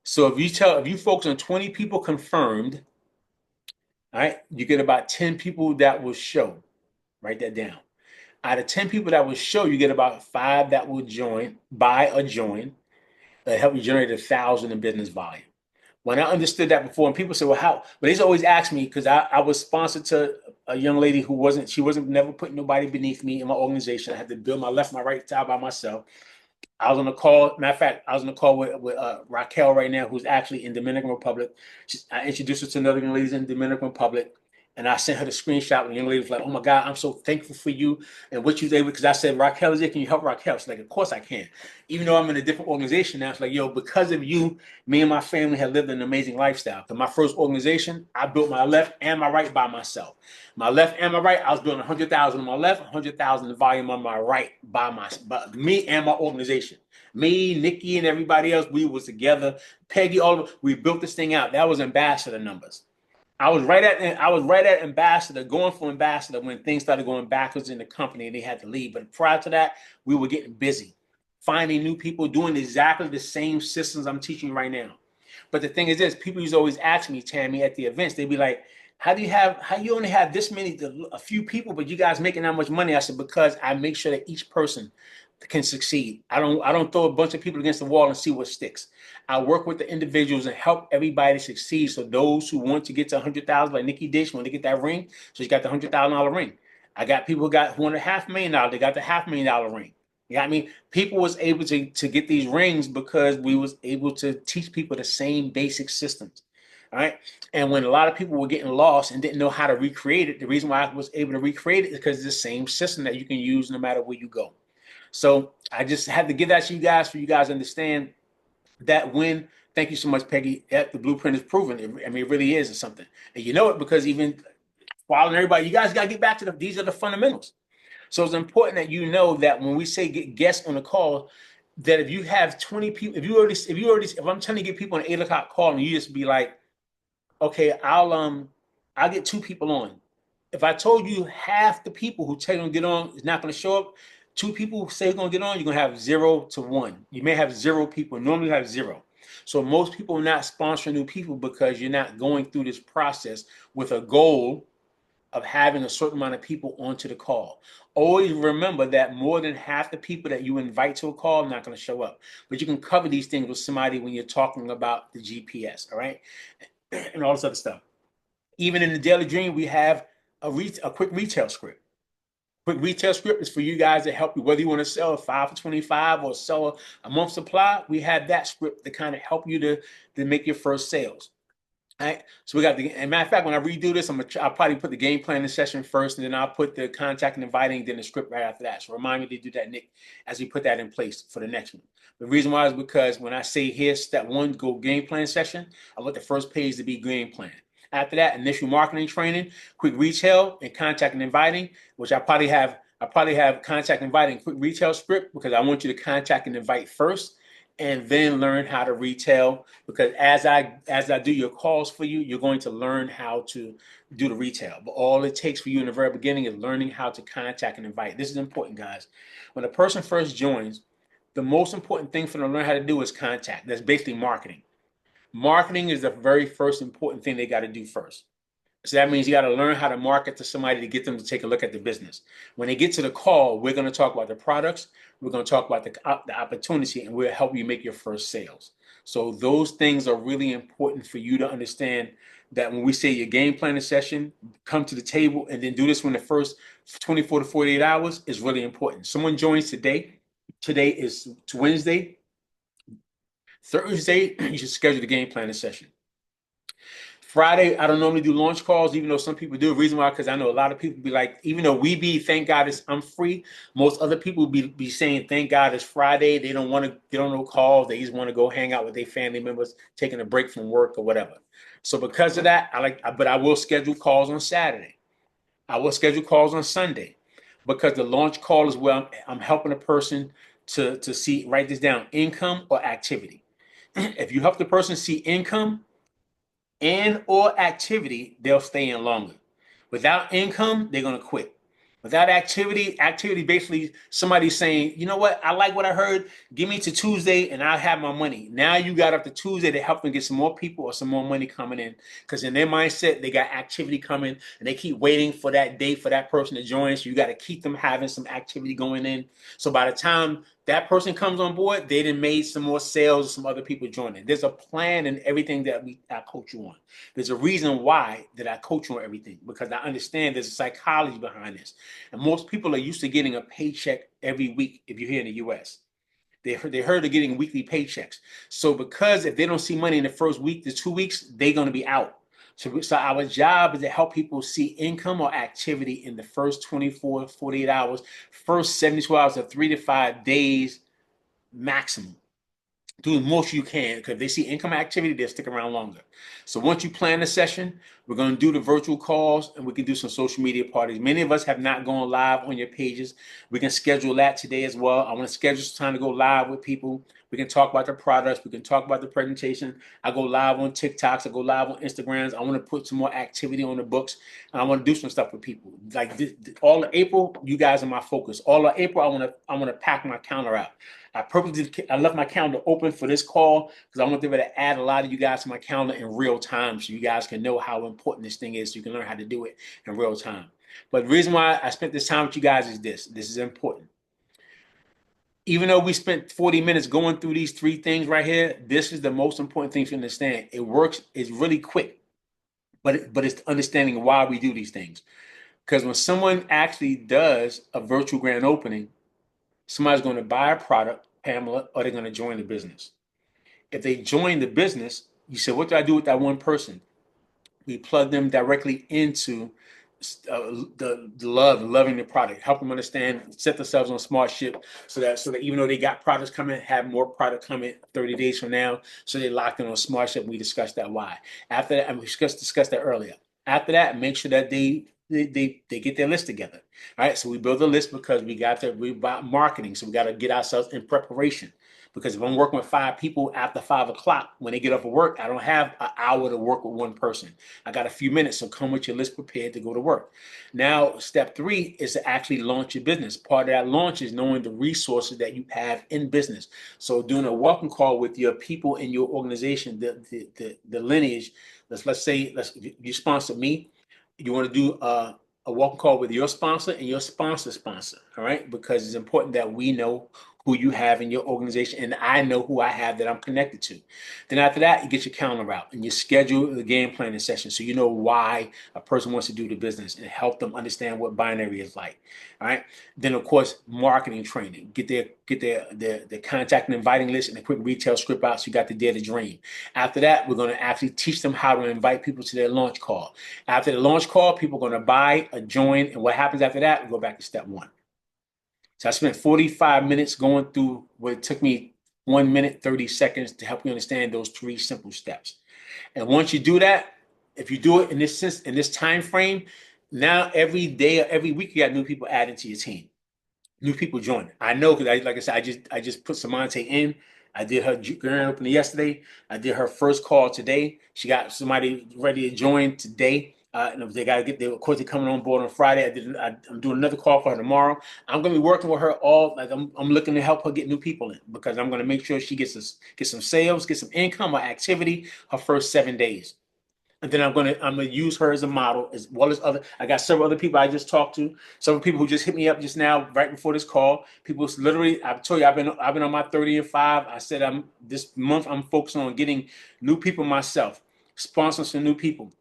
So if you focus on 20 people confirmed, all right, you get about 10 people that will show. Write that down. Out of 10 people that will show, you get about 5 that will buy or join, that help you generate 1,000 in business volume. When I understood that before, and people say, well, how? But they always ask me, because I was sponsored to a young lady who wasn't never putting nobody beneath me in my organization. I had to build my left, my right side by myself. I was on a call. Matter of fact, I was on a call with Raquel right now, who's actually in Dominican Republic. I introduced her to another young lady in Dominican Republic, and I sent her the screenshot. And the young lady was like, "Oh my God, I'm so thankful for you and what you did." Because I said, "Raquel is it? Can you help Raquel?" She's like, "Of course I can." Even though I'm in a different organization now, it's like, "Yo, because of you, me and my family have lived an amazing lifestyle." Because my first organization, I built my left and my right by myself. My left and my right, I was doing 100,000 on my left, 100,000 volume on my right by me and my organization. Me, Nikki, and everybody else, we was together. Peggy, all of us, we built this thing out. That was ambassador numbers. I was right at ambassador, going for ambassador when things started going backwards in the company and they had to leave. But prior to that, we were getting busy, finding new people, doing exactly the same systems I'm teaching right now. But the thing is this, people used to always ask me, Tammy, at the events, they'd be like, how you only have this many, a few people, but you guys making that much money? I said, because I make sure that each person can succeed. I don't throw a bunch of people against the wall and see what sticks. I work with the individuals and help everybody succeed. So those who want to get to 100,000, like Nikki Dish, want to get that ring, so she got the $100,000 ring. I got people who want a $500,000. They got the $500,000 ring. You got me? People was able to get these rings because we was able to teach people the same basic systems. All right. And when a lot of people were getting lost and didn't know how to recreate it, the reason why I was able to recreate it is because it's the same system that you can use no matter where you go. So I just had to give that to you guys for you guys to understand that when, thank you so much, Peggy, that the blueprint is proven. I mean, it really is something. And you know it because even following everybody, you guys got to get back to these are the fundamentals. So it's important that you know that when we say get guests on the call, that if you have 20 people, if I'm trying to get people on an 8 o'clock call and you just be like, okay, I'll get 2 people on. If I told you half the people who tell you to get on is not going to show up, 2 people who say they're going to get on, you're going to have 0 to 1. You may have 0 people. Normally you have 0. So most people are not sponsoring new people because you're not going through this process with a goal of having a certain amount of people onto the call. Always remember that more than half the people that you invite to a call are not going to show up. But you can cover these things with somebody when you're talking about the GPS, all right? And all this other stuff. Even in the Daily Dream, we have a quick retail script. Quick retail script is for you guys to help you, whether you want to sell a 5 for 25 or sell a month supply. We have that script to kind of help you to make your first sales. All right. So we got the, and matter of fact, when I redo this, I'll probably put the game planning session first, and then I'll put the contact and inviting, then the script right after that. So remind me to do that, Nick, as we put that in place for the next one. The reason why is because when I say here, step one, go game plan session, I want the first page to be game plan. After that, initial marketing training, quick retail, and contact and inviting, which I probably have contact inviting quick retail script because I want you to contact and invite first and then learn how to retail, because as I do your calls for you, you're going to learn how to do the retail. But all it takes for you in the very beginning is learning how to contact and invite. This is important, guys. When a person first joins, the most important thing for them to learn how to do is contact. That's basically marketing. Marketing is the very first important thing they got to do first. So that means you got to learn how to market to somebody to get them to take a look at the business. When they get to the call, we're going to talk about the products, we're going to talk about the opportunity, and we'll help you make your first sales. So those things are really important for you to understand, that when we say your game planning session, come to the table and then do this when the first 24 to 48 hours is really important. Someone joins today. Today is Wednesday. Thursday, you should schedule the game planning session. Friday, I don't normally do launch calls, even though some people do. The reason why, because I know a lot of people be like, even though thank God I'm free, most other people be saying, thank God it's Friday. They don't want to get on no calls. They just want to go hang out with their family members, taking a break from work or whatever. So because of that, but I will schedule calls on Saturday. I will schedule calls on Sunday, because the launch call is where I'm helping a person to see, write this down, income or activity. If you help the person see income and or activity, they'll stay in longer. Without income, they're going to quit. Without activity basically somebody saying, you know what, I like what I heard. Give me to Tuesday and I'll have my money. Now you got up to Tuesday to help them get some more people or some more money coming in. Because in their mindset, they got activity coming and they keep waiting for that day for that person to join. So you got to keep them having some activity going in. So by the time that person comes on board, they done made some more sales, some other people joining. There's a plan in everything that I coach you on. There's a reason why that I coach you on everything, because I understand there's a psychology behind this. And most people are used to getting a paycheck every week if you're here in the US. They heard of getting weekly paychecks. So because if they don't see money in the first week to 2 weeks, they're going to be out. So our job is to help people see income or activity in the first 24, 48 hours, first 72 hours of 3 to 5 days maximum. Do the most you can, because if they see income activity, they'll stick around longer. So once you plan the session, we're going to do the virtual calls and we can do some social media parties. Many of us have not gone live on your pages. We can schedule that today as well. I want to schedule some time to go live with people. We can talk about the products. We can talk about the presentation. I go live on TikToks. I go live on Instagrams. I want to put some more activity on the books. And I want to do some stuff with people. Like all of April, you guys are my focus. All of April, I want to pack my calendar out. I left my calendar open for this call because I want to be able to add a lot of you guys to my calendar in real time, so you guys can know how important this thing is, so you can learn how to do it in real time. But the reason why I spent this time with you guys is this. This is important. Even though we spent 40 minutes going through these three things right here, this is the most important thing to understand. It works. It's really quick, but it's understanding why we do these things. Because when someone actually does a virtual grand opening, somebody's going to buy a product, Pamela, or they're going to join the business. If they join the business, you say, what do I do with that one person? We plug them directly into loving the product, help them understand, set themselves on smart ship, so that even though they got products coming, have more product coming 30 days from now, so they locked in on smart ship. We discussed that why. After that, and we discussed that earlier. After that, make sure that they get their list together. All right, so we build a list because we about marketing, so we got to get ourselves in preparation. Because if I'm working with 5 people after 5 o'clock, when they get off of work, I don't have an hour to work with one person. I got a few minutes, so come with your list prepared to go to work. Now, step 3 is to actually launch your business. Part of that launch is knowing the resources that you have in business. So doing a welcome call with your people in your organization, the lineage. Let's say you sponsor me. You want to do a welcome call with your sponsor and your sponsor, all right? Because it's important that we know who you have in your organization, and I know who I have that I'm connected to. Then after that, you get your calendar out and you schedule the game planning session so you know why a person wants to do the business and help them understand what binary is like. All right. Then of course, marketing training. Get their contact and inviting list and a quick retail script out so you got the Dare to Dream. After that, we're going to actually teach them how to invite people to their launch call. After the launch call, people are going to buy a join, and what happens after that? We go back to step one. So I spent 45 minutes going through what it took me 1 minute, 30 seconds to help you understand those 3 simple steps. And once you do that, if you do it in this time frame, now every day or every week you got new people adding to your team. New people joining. I know because like I said, I just put Samante in. I did her grand opening yesterday. I did her first call today. She got somebody ready to join today. And they got to get there. Of course, they're coming on board on Friday. I'm doing another call for her tomorrow. I'm going to be working with her all. Like I'm looking to help her get new people in because I'm going to make sure she gets some sales, get some income or activity her first 7 days. And then I'm gonna use her as a model as well as other. I got several other people I just talked to. Several people who just hit me up just now, right before this call. People literally, I've told you, I've been on my 30 and 5. I said this month I'm focusing on getting new people myself, sponsoring some new people.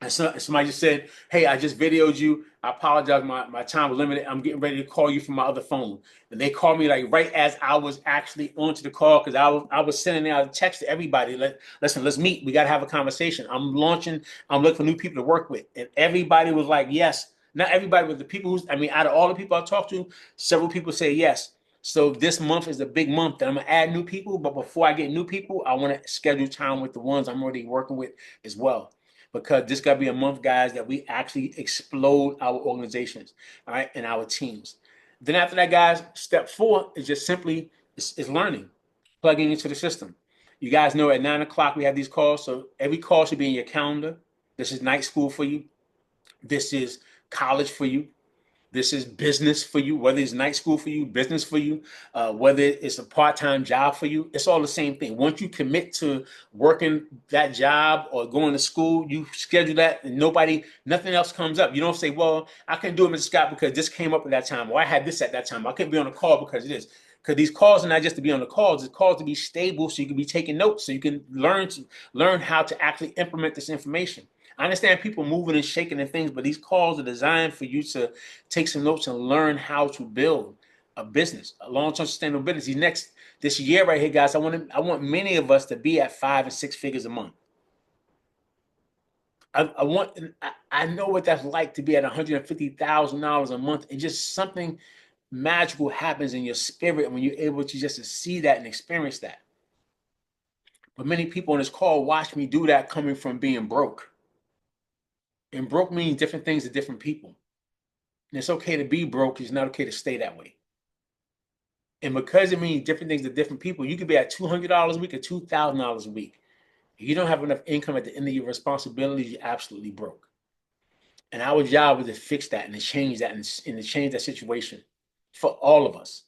And somebody just said, "Hey, I just videoed you. I apologize. My time was limited. I'm getting ready to call you from my other phone." And they called me like right as I was actually onto the call because I was sending out a text to everybody. Listen, let's meet. We got to have a conversation. I'm launching. I'm looking for new people to work with, and everybody was like, "Yes." Not everybody, but the people out of all the people I talked to, several people say yes. So this month is a big month that I'm gonna add new people. But before I get new people, I want to schedule time with the ones I'm already working with as well because this got to be a month, guys, that we actually explode our organizations, all right, and our teams. Then after that, guys, step 4 is just simply is learning, plugging into the system. You guys know at 9 o'clock we have these calls, so every call should be in your calendar. This is night school for you. This is college for you. This is business for you, whether it's night school for you, business for you, whether it's a part-time job for you. It's all the same thing. Once you commit to working that job or going to school, you schedule that and nothing else comes up. You don't say, well, I can do it, Mr. Scott, because this came up at that time, or I had this at that time. I couldn't be on a call because of this. Because these calls are not just to be on the calls, it's calls to be stable so you can be taking notes, so you can learn how to actually implement this information. I understand people moving and shaking and things, but these calls are designed for you to take some notes and learn how to build a business, a long-term sustainable business. This year right here, guys, I want many of us to be at 5 and 6 figures a month. I know what that's like to be at $150,000 a month, and just something magical happens in your spirit when you're able to just to see that and experience that. But many people on this call watch me do that coming from being broke. And broke means different things to different people. And it's okay to be broke. It's not okay to stay that way. And because it means different things to different people, you could be at $200 a week or $2,000 a week. If you don't have enough income at the end of your responsibilities, you're absolutely broke. And our job is to fix that and to change that and to change that situation for all of us.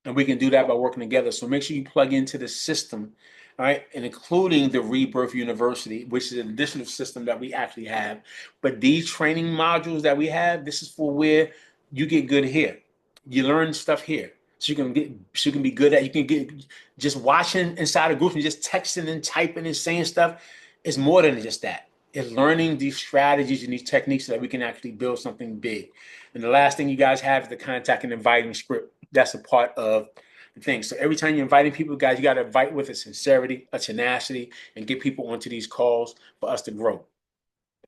And we can do that by working together. So make sure you plug into the system, all right, and including the Rebirth University, which is an additional system that we actually have. But these training modules that we have, this is for where you get good here. You learn stuff here. So you can be good at, you can get just watching inside a group and just texting and typing and saying stuff. It's more than just that. It's learning these strategies and these techniques so that we can actually build something big. And the last thing you guys have is the contact and inviting script. That's a part of the thing. So every time you're inviting people, guys, you got to invite with a sincerity, a tenacity, and get people onto these calls for us to grow.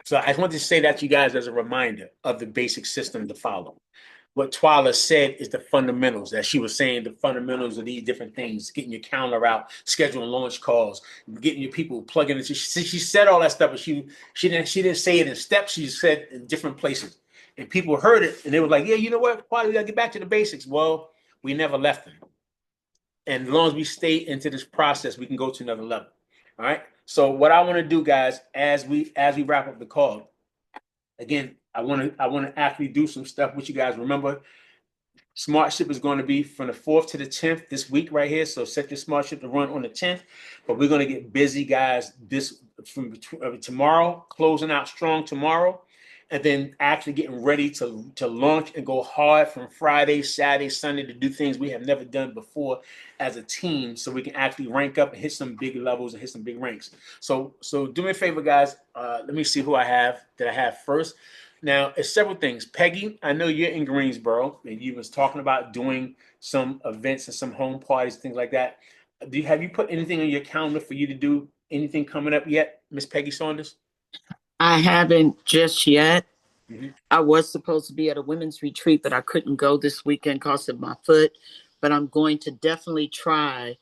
So I just wanted to say that to you guys as a reminder of the basic system to follow. What Twyla said is the fundamentals, that she was saying the fundamentals of these different things, getting your calendar out, scheduling launch calls, getting your people plugging into. She said all that stuff, but she didn't say it in steps. She said in different places. And people heard it and they were like, yeah, you know what? Why do we gotta get back to the basics? Well, we never left them. And as long as we stay into this process, we can go to another level. All right. So what I want to do, guys, as we wrap up the call, again, I want to actually do some stuff with you guys. Remember, Smart Ship is going to be from the 4th to the 10th this week right here. So set your Smart Ship to run on the 10th. But we're going to get busy, guys, this from tomorrow, closing out strong tomorrow. and then actually getting ready to launch and go hard from Friday, Saturday, Sunday to do things we have never done before as a team, so we can actually rank up and hit some big levels and hit some big ranks. So do me a favor, guys. Let me see who I have that I have first. Now, it's several things. Peggy, I know you're in Greensboro, and you was talking about doing some events and some home parties, things like that. Have you put anything on your calendar for you to do anything coming up yet, Miss Peggy Saunders? I haven't just yet. Mhm. I was supposed to be at a women's retreat, but I couldn't go this weekend because of my foot. But I'm going to definitely try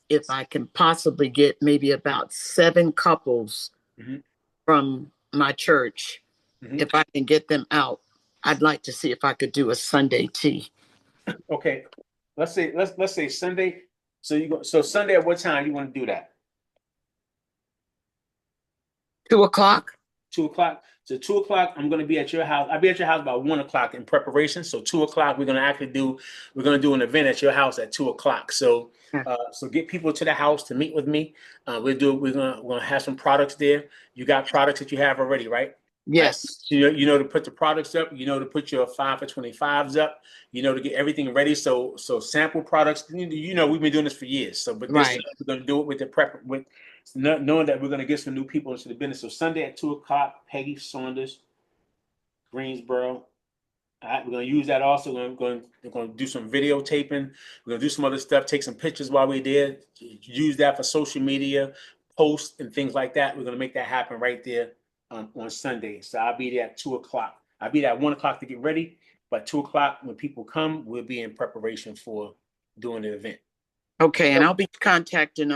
if I can possibly get maybe about 7 couples Mhm. from my church. Mhm. If I can get them out, I'd like to see if I could do a Sunday tea. Okay, let's say Sunday. So Sunday at what time you want to do that? 2 o'clock? 2 o'clock. So 2 o'clock, I'm gonna be at your house. I'll be at your house about 1 o'clock in preparation. So 2 o'clock, we're gonna do an event at your house at 2 o'clock. So get people to the house to meet with me. We're gonna have some products there. You got products that you have already, right? All right. Yes. So you know to put the products up. You know to put your 5 for 25s up. You know to get everything ready. So sample products. We've been doing this for years. So but this time Right. we're gonna do it with the prep with knowing that we're going to get some new people into the business. So Sunday at 2 o'clock, Peggy Saunders, Greensboro. All right, we're going to use that also. We're going to do some videotaping. We're going to do some other stuff, take some pictures while we're there, use that for social media, posts, and things like that. We're going to make that happen right there on Sunday. So I'll be there at 2 o'clock. I'll be there at 1 o'clock to get ready. But 2 o'clock, when people come, we'll be in preparation for doing the event. Okay. And I'll be contacting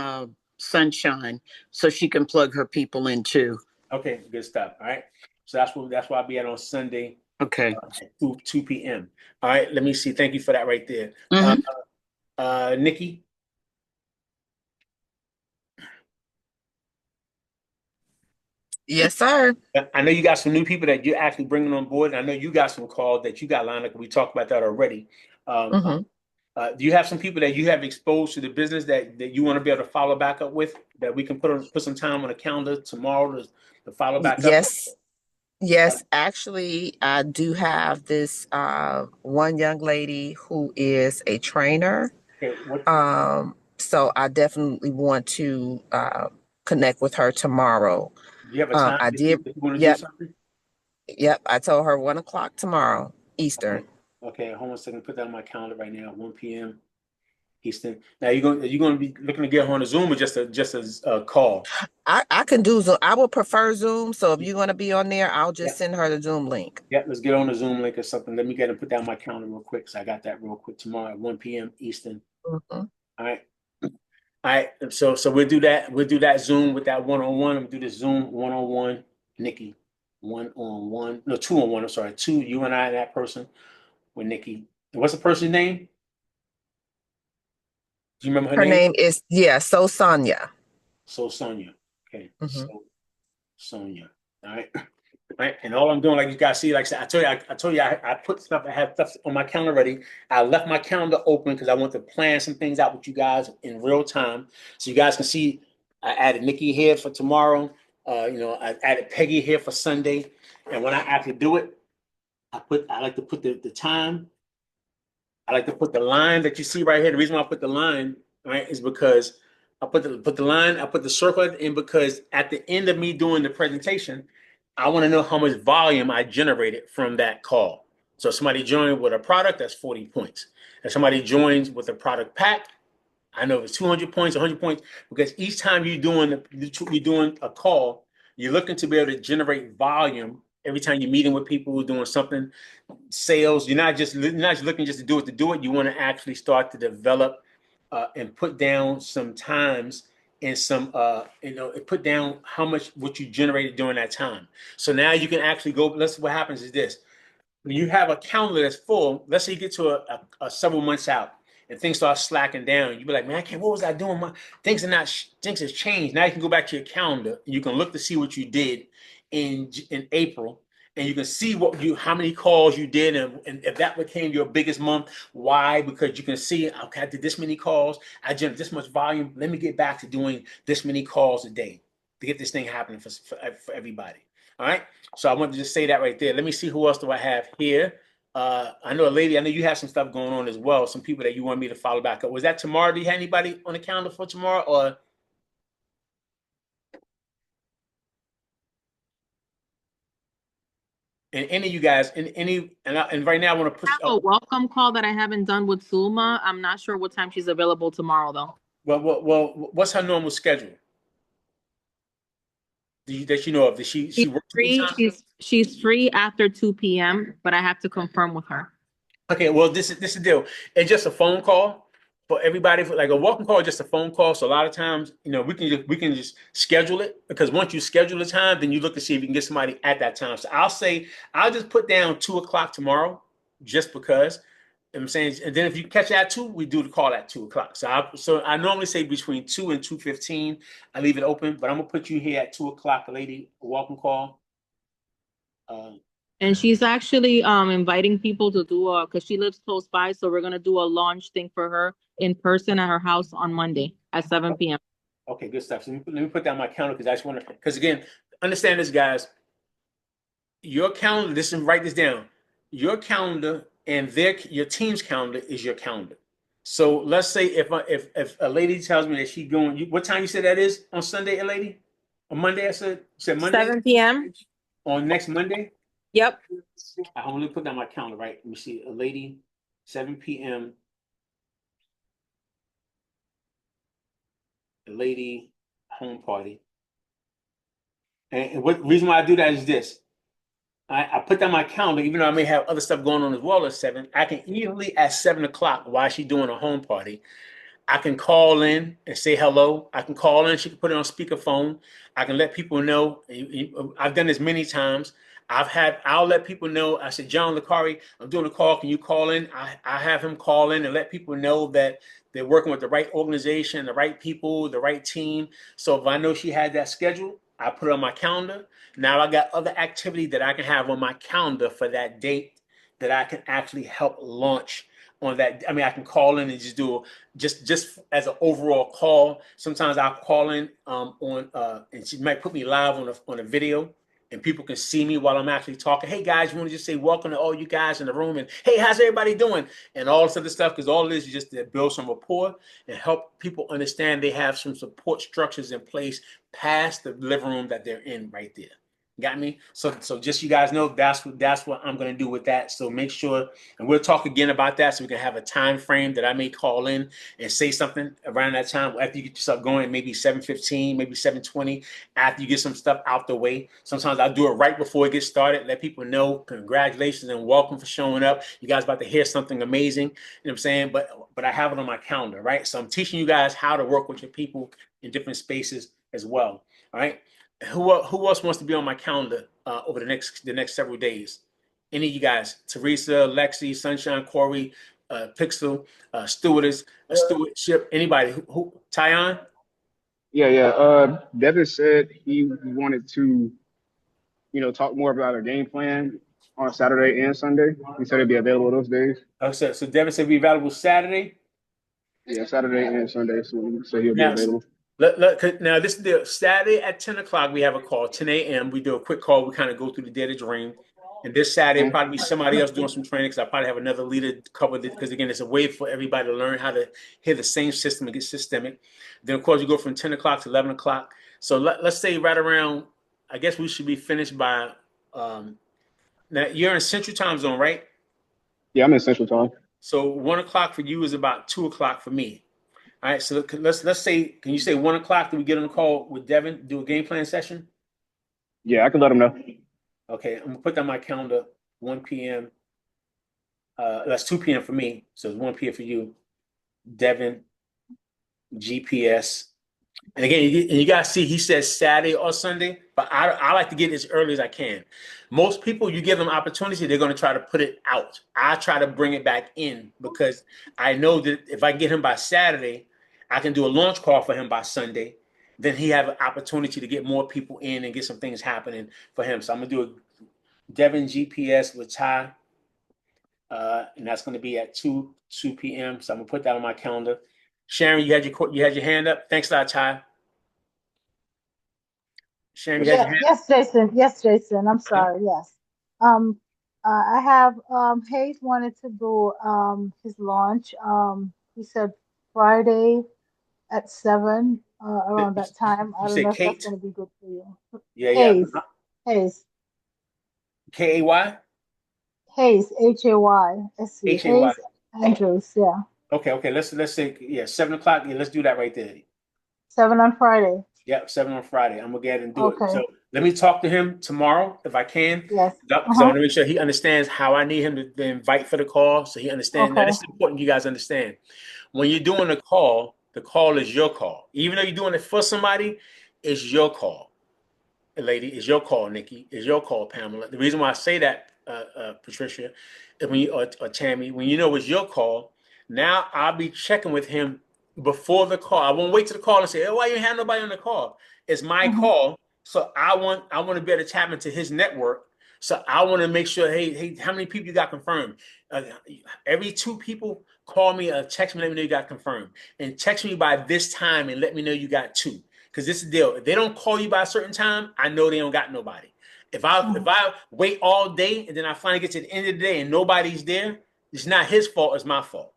Sunshine so she can plug her people in too. Okay, good stuff. All right. So that's why I'll be at on Sunday Okay. at 2 p.m. All right, let me see. Thank you for that right there. Mm-hmm. Nikki, Yes, sir. I know you got some new people that you're actually bringing on board. And I know you got some calls that you got lined up. We talked about that already. Um, uh, Hmm. do you have some people that you have exposed to the business that you want to be able to follow back up with that we can put some time on the calendar tomorrow to follow back up? Yes. Yes, actually, I do have this one young lady who is a trainer. Okay, what So I definitely want to connect with her tomorrow. do you have a time I that you, did. that you want to do Yep. something? Yep. I told her 1 o'clock tomorrow, Eastern. Okay, okay. Hold on a second. Put that on my calendar right now. 1 p.m. Eastern. Now you're going to be looking to get her on a Zoom or just a call? I can do Zoom. I would prefer Zoom. So if you're going to be on there, I'll Yeah, just send her the Zoom link. yeah. Let's get on a Zoom link or something. Let me get and put that on my calendar real quick. So I got that real quick tomorrow at 1 p.m. Eastern. Mhm. All right. All right. So we'll do that. We'll do that Zoom with that one-on-one. We'll do the Zoom one-on-one, Nikki. One-on-one. No, two-on-one. I'm sorry. Two, you and I and that person with Nikki. And what's the person's name? Do you remember her Her name? name is, yeah, So Sonia. So Sonia. Okay. Hmm. So Sonia. All right. Right. And all I'm doing, like you guys see, like I said, I told you, I put stuff, I had stuff on my calendar ready. I left my calendar open because I want to plan some things out with you guys in real time. So you guys can see I added Nikki here for tomorrow. I added Peggy here for Sunday. And when I actually do it, I like to put the time. I like to put the line that you see right here. The reason why I put the line, right, is because I put the line, I put the circle in because at the end of me doing the presentation, I want to know how much volume I generated from that call. So if somebody joined with a product, that's 40 points. If somebody joins with a product pack, I know if it's 200 points, 100 points, because each time you're doing a call, you're looking to be able to generate volume every time you're meeting with people who are doing something sales. You're not just looking just to do it to do it. You want to actually start to develop and put down some times and put down how much what you generated during that time. So now you can actually go. What happens is this: when you have a calendar that's full, let's say you get to a several months out and things start slacking down, you be like, man, I can't, what was I doing? Things has changed. Now you can go back to your calendar and you can look to see what you did in April. And you can see how many calls you did, and if that became your biggest month, why? Because you can see, okay, I did this many calls, I generated this much volume. Let me get back to doing this many calls a day to get this thing happening for everybody. All right. So I wanted to just say that right there. Let me see who else do I have here. I know a lady. I know you have some stuff going on as well. Some people that you want me to follow back up. Was that tomorrow? Do you have anybody on the calendar for tomorrow, or and any of you guys? And right now I want to push. Have a welcome call that I haven't done with Sulma. I'm not sure what time she's available tomorrow though. What's her normal schedule? That you know of? Does she She's work any free. time? She's free after 2 p.m., but I have to confirm with her. Okay, well, this is the deal. It's just a phone call for everybody. For like a welcome call, just a phone call. So a lot of times, we can just schedule it, because once you schedule the time, then you look to see if you can get somebody at that time. So I'll just put down 2 o'clock tomorrow, just because. I'm saying, and then if you catch it at 2, we do the call at 2 o'clock. So I normally say between 2 and 2:15. I leave it open, but I'm gonna put you here at 2 o'clock, lady. A welcome call. Uh, And she's actually inviting people to do because she lives close by, so we're gonna do a launch thing for her in person at her house on Monday at 7 p.m. okay, good stuff. So let me put down my calendar, because I just want to, because again, understand this, guys. Your calendar, listen, write this down. Your calendar and your team's calendar is your calendar. So let's say if a lady tells me that she going, what time you said that is on Sunday, a lady? On Monday, I said Monday? 7 p.m. On next Monday? Yep. I only put down my calendar, right? Let me see. A lady, 7 p.m. A lady home party. And what reason why I do that is this. I put down my calendar, even though I may have other stuff going on as well at 7. I can easily at 7 o'clock, while she's doing a home party, I can call in and say hello. I can call in. She can put it on speakerphone. I can let people know. I've done this many times. I'll let people know. I said, John Licari, I'm doing a call. Can you call in? I have him call in and let people know that they're working with the right organization, the right people, the right team. So if I know she had that schedule, I put it on my calendar. Now I got other activity that I can have on my calendar for that date that I can actually help launch on that. I mean, I can call in and just do just as an overall call. Sometimes I'll call in on and she might put me live on a video, and people can see me while I'm actually talking. Hey guys, you want to just say welcome to all you guys in the room, and hey, how's everybody doing, and all this other stuff, because all it is just to build some rapport and help people understand they have some support structures in place past the living room that they're in right there. Got me? So just you guys know that's what I'm gonna do with that. So make sure, and we'll talk again about that, so we can have a time frame that I may call in and say something around that time after you get yourself going, maybe 7:15, maybe 7:20, after you get some stuff out the way. Sometimes I'll do it right before it gets started, let people know congratulations and welcome for showing up. You guys about to hear something amazing. You know what I'm saying? But I have it on my calendar, right? So I'm teaching you guys how to work with your people in different spaces as well. All right. Who else wants to be on my calendar over the next several days? Any of you guys? Teresa, Lexi, Sunshine, Corey, Pixel, Stewardess, Stewardship. Anybody? Who? Tyon? Yeah. Devin said he wanted to, talk more about a game plan on Saturday and Sunday. He said it'd be available those days. So Devin said be available Saturday. Yeah, Saturday and Sunday. So he'll be Now, available. now this is the Saturday at 10 o'clock. We have a call. 10 a.m. We do a quick call. We kind of go through the Data Dream. And this Saturday, Mhm. probably be somebody else doing some training, because I probably have another leader to cover it, because again, it's a way for everybody to learn how to hear the same system and get systemic. Then, of course, you go from 10 o'clock to 11 o'clock. So let's say right around, I guess we should be finished by, now you're in Central Time Zone, right? Yeah, I'm in Central Time. So 1 o'clock for you is about 2 o'clock for me. All right, so let's say, can you say 1 o'clock? Do we get on the call with Devin, do a game plan session? Yeah, I can let him know. Okay, I'm gonna put that on my calendar. 1 p.m. That's 2 p.m. for me, so it's 1 p.m. for you. Devin, GPS, and again, you guys see he says Saturday or Sunday, but I like to get as early as I can. Most people, you give them opportunity, they're going to try to put it out. I try to bring it back in, because I know that if I get him by Saturday, I can do a launch call for him by Sunday. Then he have an opportunity to get more people in and get some things happening for him. So I'm gonna do a Devin GPS with Ty, and that's going to be at 2 p.m. So I'm gonna put that on my calendar. Sharon, you had your hand up. Thanks a lot, Ty. Sharon, you had your hand? Yes, Jason. Yes, Jason. I'm Uh-huh. sorry. Yes. Um, I have Hayes wanted to do his launch. He said Friday at 7 around that time. I You don't said know if that's Kate? going to be good for you. Yeah, yeah. Hayes, Hayes, Kay? Hayes, Haysc, Hay. Hayes Andrews. Yeah, Okay, okay. Let's say, yeah, 7 o'clock. Yeah, let's do that right there. 7 on Friday. Yep, 7 on Friday. I'm gonna go ahead and do it. Okay. So let me talk to him tomorrow if I can, Yes. because I Uh-huh. want to make sure he understands how I need him to invite for the call, so he understands. Now, Okay. this is important. You guys understand when you're doing the call is your call. Even though you're doing it for somebody, it's your call. Lady, it's your call, Nikki. It's your call, Pamela. The reason why I say that, Patricia, when you, or Tammy, when you know it's your call, now I'll be checking with him before the call. I won't wait to the call and say, "Oh, why you have nobody on the call?" It's my Mm-hmm. call, so I want to be able to tap into his network. So I want to make sure, hey, how many people you got confirmed? Uh, every 2 people call me or text me, let me know you got confirmed, and text me by this time and let me know you got 2. Because this is the deal. If they don't call you by a certain time, I know they don't got nobody. If I wait all day and then I finally get to the end of the day and nobody's there, it's not his fault, it's my fault.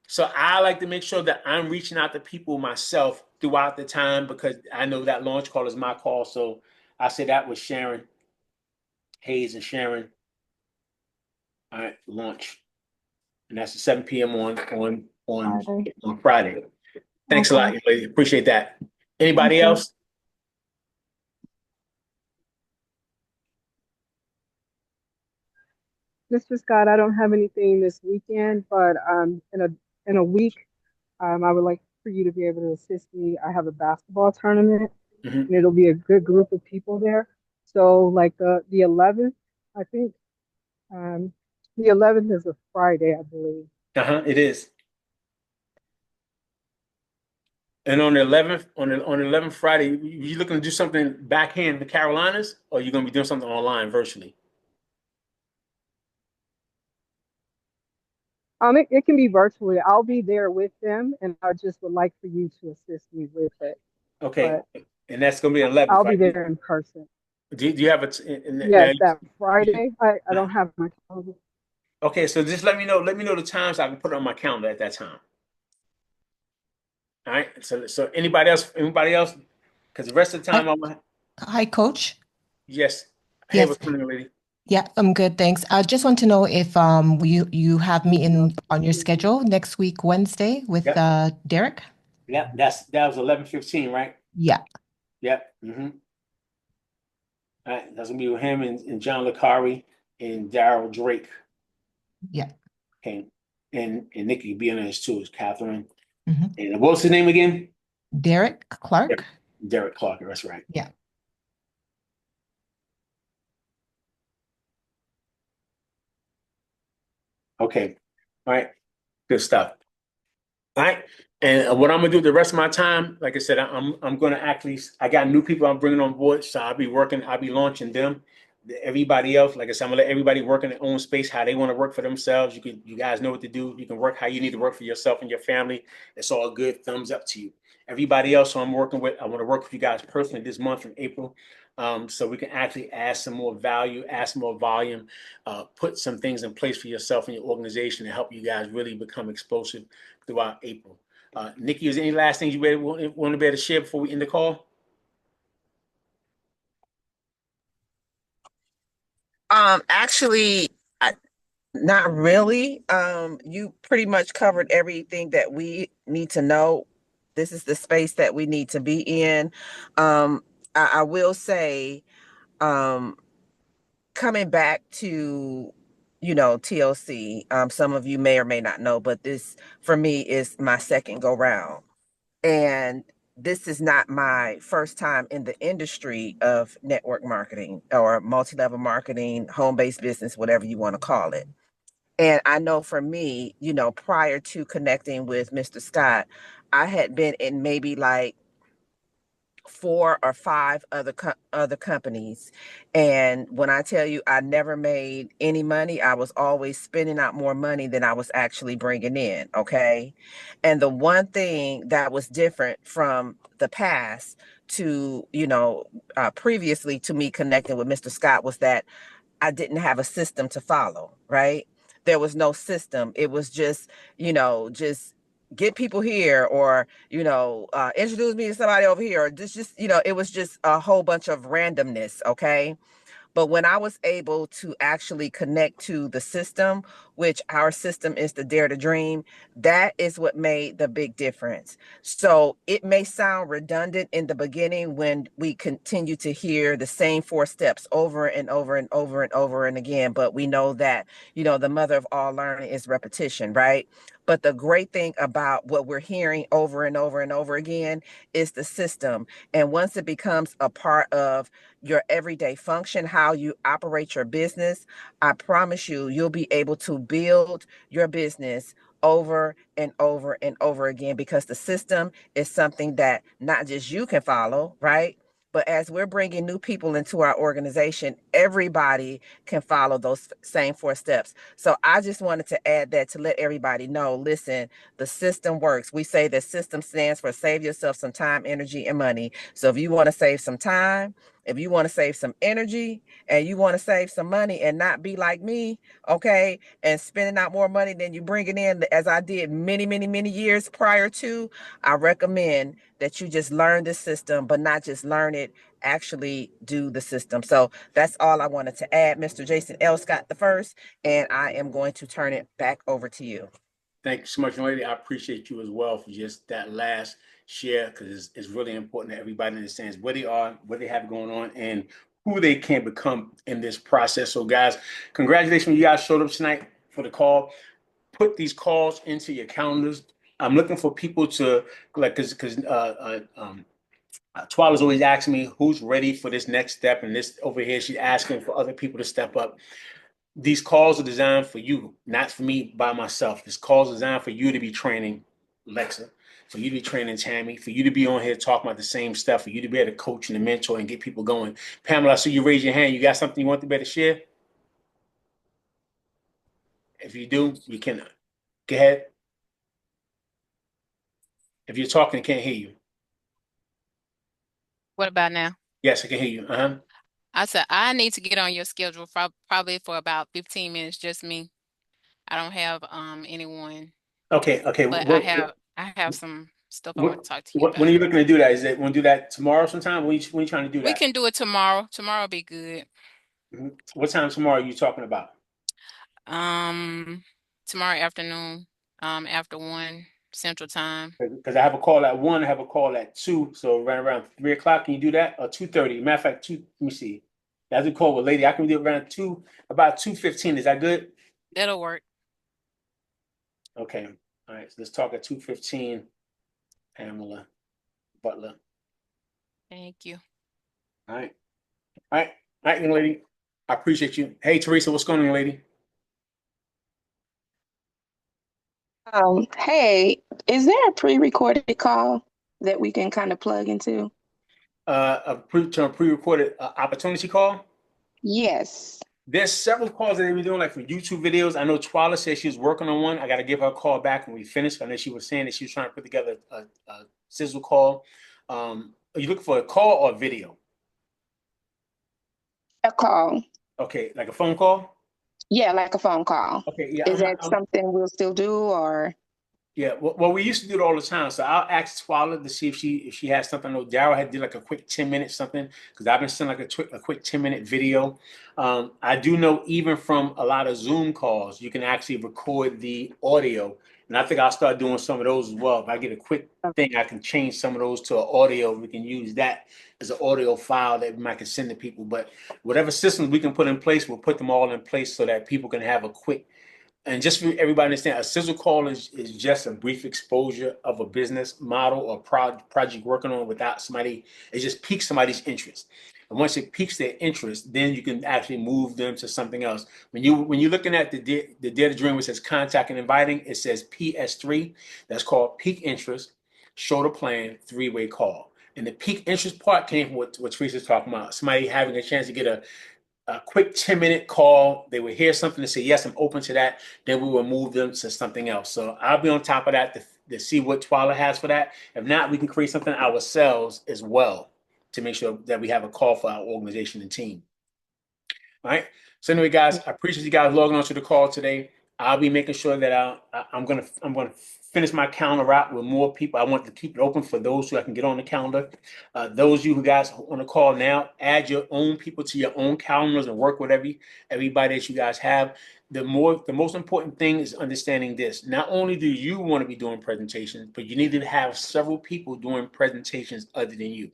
So I like to make sure that I'm reaching out to people myself throughout the time because I know that launch call is my call. So I say that with Sharon Hayes and Sharon. All right, launch. And that's at 7 p.m. Friday. on Friday. Thanks a Okay. lot, lady. Appreciate that. Anybody Thank you. else? Mr. Scott, I don't have anything this weekend, but in a week, I would like for you to be able to assist me. I have a basketball tournament, Mm-hmm. and it'll be a good group of people there. So, like the 11th, I think um, the 11th is a Friday, I believe. It is. And on the 11th, on the 11th Friday, you looking to do something back here in the Carolinas, or you gonna be doing something online virtually? It can be virtually. I'll be there with them, and I just would like for you to assist me with it. Okay, But and that's gonna be 11th, I'll be right? there in person. Do you have now? Yes, that You, Friday. I don't have my calendar. okay, so just let me know. Let me know the times so I can put it on my calendar at that time. All right. So anybody else? Anybody else? Because the rest of the Hi, time, I'm hi, Coach. yes. Hey, Yes, what's going on, lady? yeah, I'm good, thanks. I just want to know if you have me in on your schedule next week, Wednesday, with Yep. Derek. Yep. That was 11:15, right? Yeah, Yep. All right. That's gonna be with him and John Licari and Daryl Drake. yeah. Okay. And Nikki being on this too is Catherine. Hmm. And what was his name again? Derek Derek, Clark. Derek Clark. That's right. Yeah. Okay. All right. Good stuff. All right. And what I'm gonna do the rest of my time, like I said, I'm gonna actually I got new people I'm bringing on board, so I'll be launching them. Everybody else, like I said, I'm gonna let everybody work in their own space, how they want to work for themselves. You guys know what to do. You can work how you need to work for yourself and your family. It's all good. Thumbs up to you. Everybody else who I'm working with, I want to work with you guys personally this month in April, so we can actually add some more value, add some more volume, put some things in place for yourself and your organization to help you guys really become explosive throughout April. Nikki, is there any last things you want to be able to share before we end the call? Actually, not really. You pretty much covered everything that we need to know. This is the space that we need to be in. I will say, um, coming back to, TLC, some of you may or may not know, but this for me is my second go round. And this is not my first time in the industry of network marketing or multi-level marketing, home-based business, whatever you want to call it. And I know for me, prior to connecting with Mr. Scott, I had been in maybe like 4 or 5 other companies. And when I tell you I never made any money, I was always spending out more money than I was actually bringing in. Okay. And the one thing that was different from the past to, previously to me connecting with Mr. Scott was that I didn't have a system to follow, right? There was no system. It was just get people here or, introduce me to somebody over here or just, it was just a whole bunch of randomness. Okay. But when I was able to actually connect to the system, which our system is the Dare to Dream, that is what made the big difference. So it may sound redundant in the beginning when we continue to hear the same 4 steps over and over and over and over and again. But we know that, the mother of all learning is repetition, right? But the great thing about what we're hearing over and over and over again is the system. And once it becomes a part of your everyday function, how you operate your business, I promise you, you'll be able to build your business over and over and over again because the system is something that not just you can follow, right? But as we're bringing new people into our organization, everybody can follow those same 4 steps. So I just wanted to add that to let everybody know, listen, the system works. We say that system stands for save yourself some time, energy, and money. So if you want to save some time, if you want to save some energy and you want to save some money and not be like me, okay, and spending out more money than you bringing in, as I did many, many, many years prior to, I recommend that you just learn the system, but not just learn it, actually do the system. So that's all I wanted to add, Mr. Jason L. Scott the first, and I am going to turn it back over to you. Thank you so much, lady. I appreciate you as well for just that last share because it's really important that everybody understands where they are, what they have going on, and who they can become in this process. So, guys, congratulations, you guys showed up tonight for the call. Put these calls into your calendars. I'm looking for people to because Twala's always asking me who's ready for this next step, and this over here she's asking for other people to step up. These calls are designed for you, not for me by myself. This calls are designed for you to be training Lexa, for you to be training Tammy, for you to be on here talking about the same stuff, for you to be able to coach and mentor and get people going. Pamela, I see you raise your hand. You got something you want to better share? If you do, you can go ahead. If you're talking, I can't hear you. What about now? Yes, I can hear you. I said I need to get on your schedule probably for about 15 minutes, just me. I don't have anyone, Okay. but I have some stuff I want to talk to you When are about. you looking to do that? Is it want to do that tomorrow sometime? When you trying to do We that? can do it tomorrow. Tomorrow will be good. What time tomorrow are you talking about? Um, Tomorrow afternoon, after 1 Central Time. Because I have a call at 1, I have a call at 2, so right around 3 o'clock. Can you do that? Or 2:30? Matter of fact, let me see. That's a call with lady. I can do it around 2, about 2:15. Is that good? That'll work. Okay. All right. So let's talk at 2:15. Pamela Butler. Thank you. All right. All right. All right, young lady. I appreciate you. Hey, Teresa, what's going on, young lady? Hey, is there a pre-recorded call that we can kind of plug into? A pre-recorded opportunity call? Yes. There's several calls that they've been doing, like for YouTube videos. I know Twala said she was working on one. I got to give her a call back when we finish. I know she was saying that she was trying to put together a sizzle call. Are you looking for a call or a video? A call. Okay, like a phone call? Yeah, like a phone call. Okay, yeah. Is that something we'll still do or? Yeah, well, we used to do it all the time. So I'll ask Twala to see if she has something. I know Daryl had did like a quick 10-minute something because I've been sending like a quick 10-minute video. I do know even from a lot of Zoom calls, you can actually record the audio, and I think I'll start doing some of those as well. If I get a quick thing, I can change some of those to an audio. We can use that as an audio file that we might can send to people. But whatever systems we can put in place, we'll put them all in place so that people can have a quick. And just for everybody to understand, a sizzle call is just a brief exposure of a business model or project working on without somebody. It just piques somebody's interest. And once it piques their interest, then you can actually move them to something else. When you're looking at the Dare to Dream, which says contact and inviting, it says PS3. That's called peak interest, shoulder plan, 3-way call. And the peak interest part came from what Teresa's talking about. Somebody having a chance to get a quick 10-minute call. They would hear something and say, yes, I'm open to that. Then we will move them to something else. So I'll be on top of that to see what Twyla has for that. If not, we can create something ourselves as well to make sure that we have a call for our organization and team. All right. So anyway, guys, I appreciate you guys logging on to the call today. I'll be making sure that I'm gonna finish my calendar out with more people. I want to keep it open for those who I can get on the calendar. Those of you who guys on the call now, add your own people to your own calendars and work with everybody that you guys have. The most important thing is understanding this. Not only do you want to be doing presentations, but you need to have several people doing presentations other than you.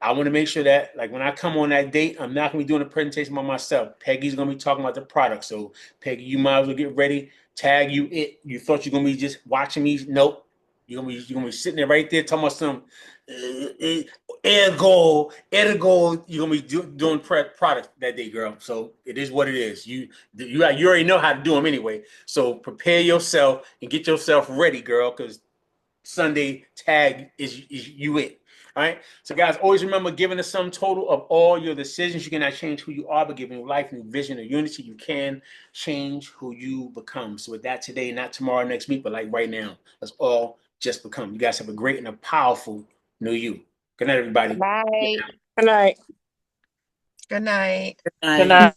I want to make sure that, like, when I come on that date, I'm not going to be doing a presentation by myself. Peggy's going to be talking about the product. So, Peggy, you might as well get ready. Tag you it. You thought you're going to be just watching me. Nope. You're going to be sitting there right there talking about some ergo. You're going to be doing product that day, girl. So, it is what it is. You already know how to do them anyway. So, prepare yourself and get yourself ready, girl, because Sunday tag is you it. All right. So, guys, always remember, giving the sum total of all your decisions, you cannot change who you are, but giving your life, new vision, or unity, you can change who you become. So, with that today, not tomorrow, next week, but like right now, let's all just become. You guys have a great and a powerful new you. Good night, everybody. Bye. Good night. Good night. Good night. Good night.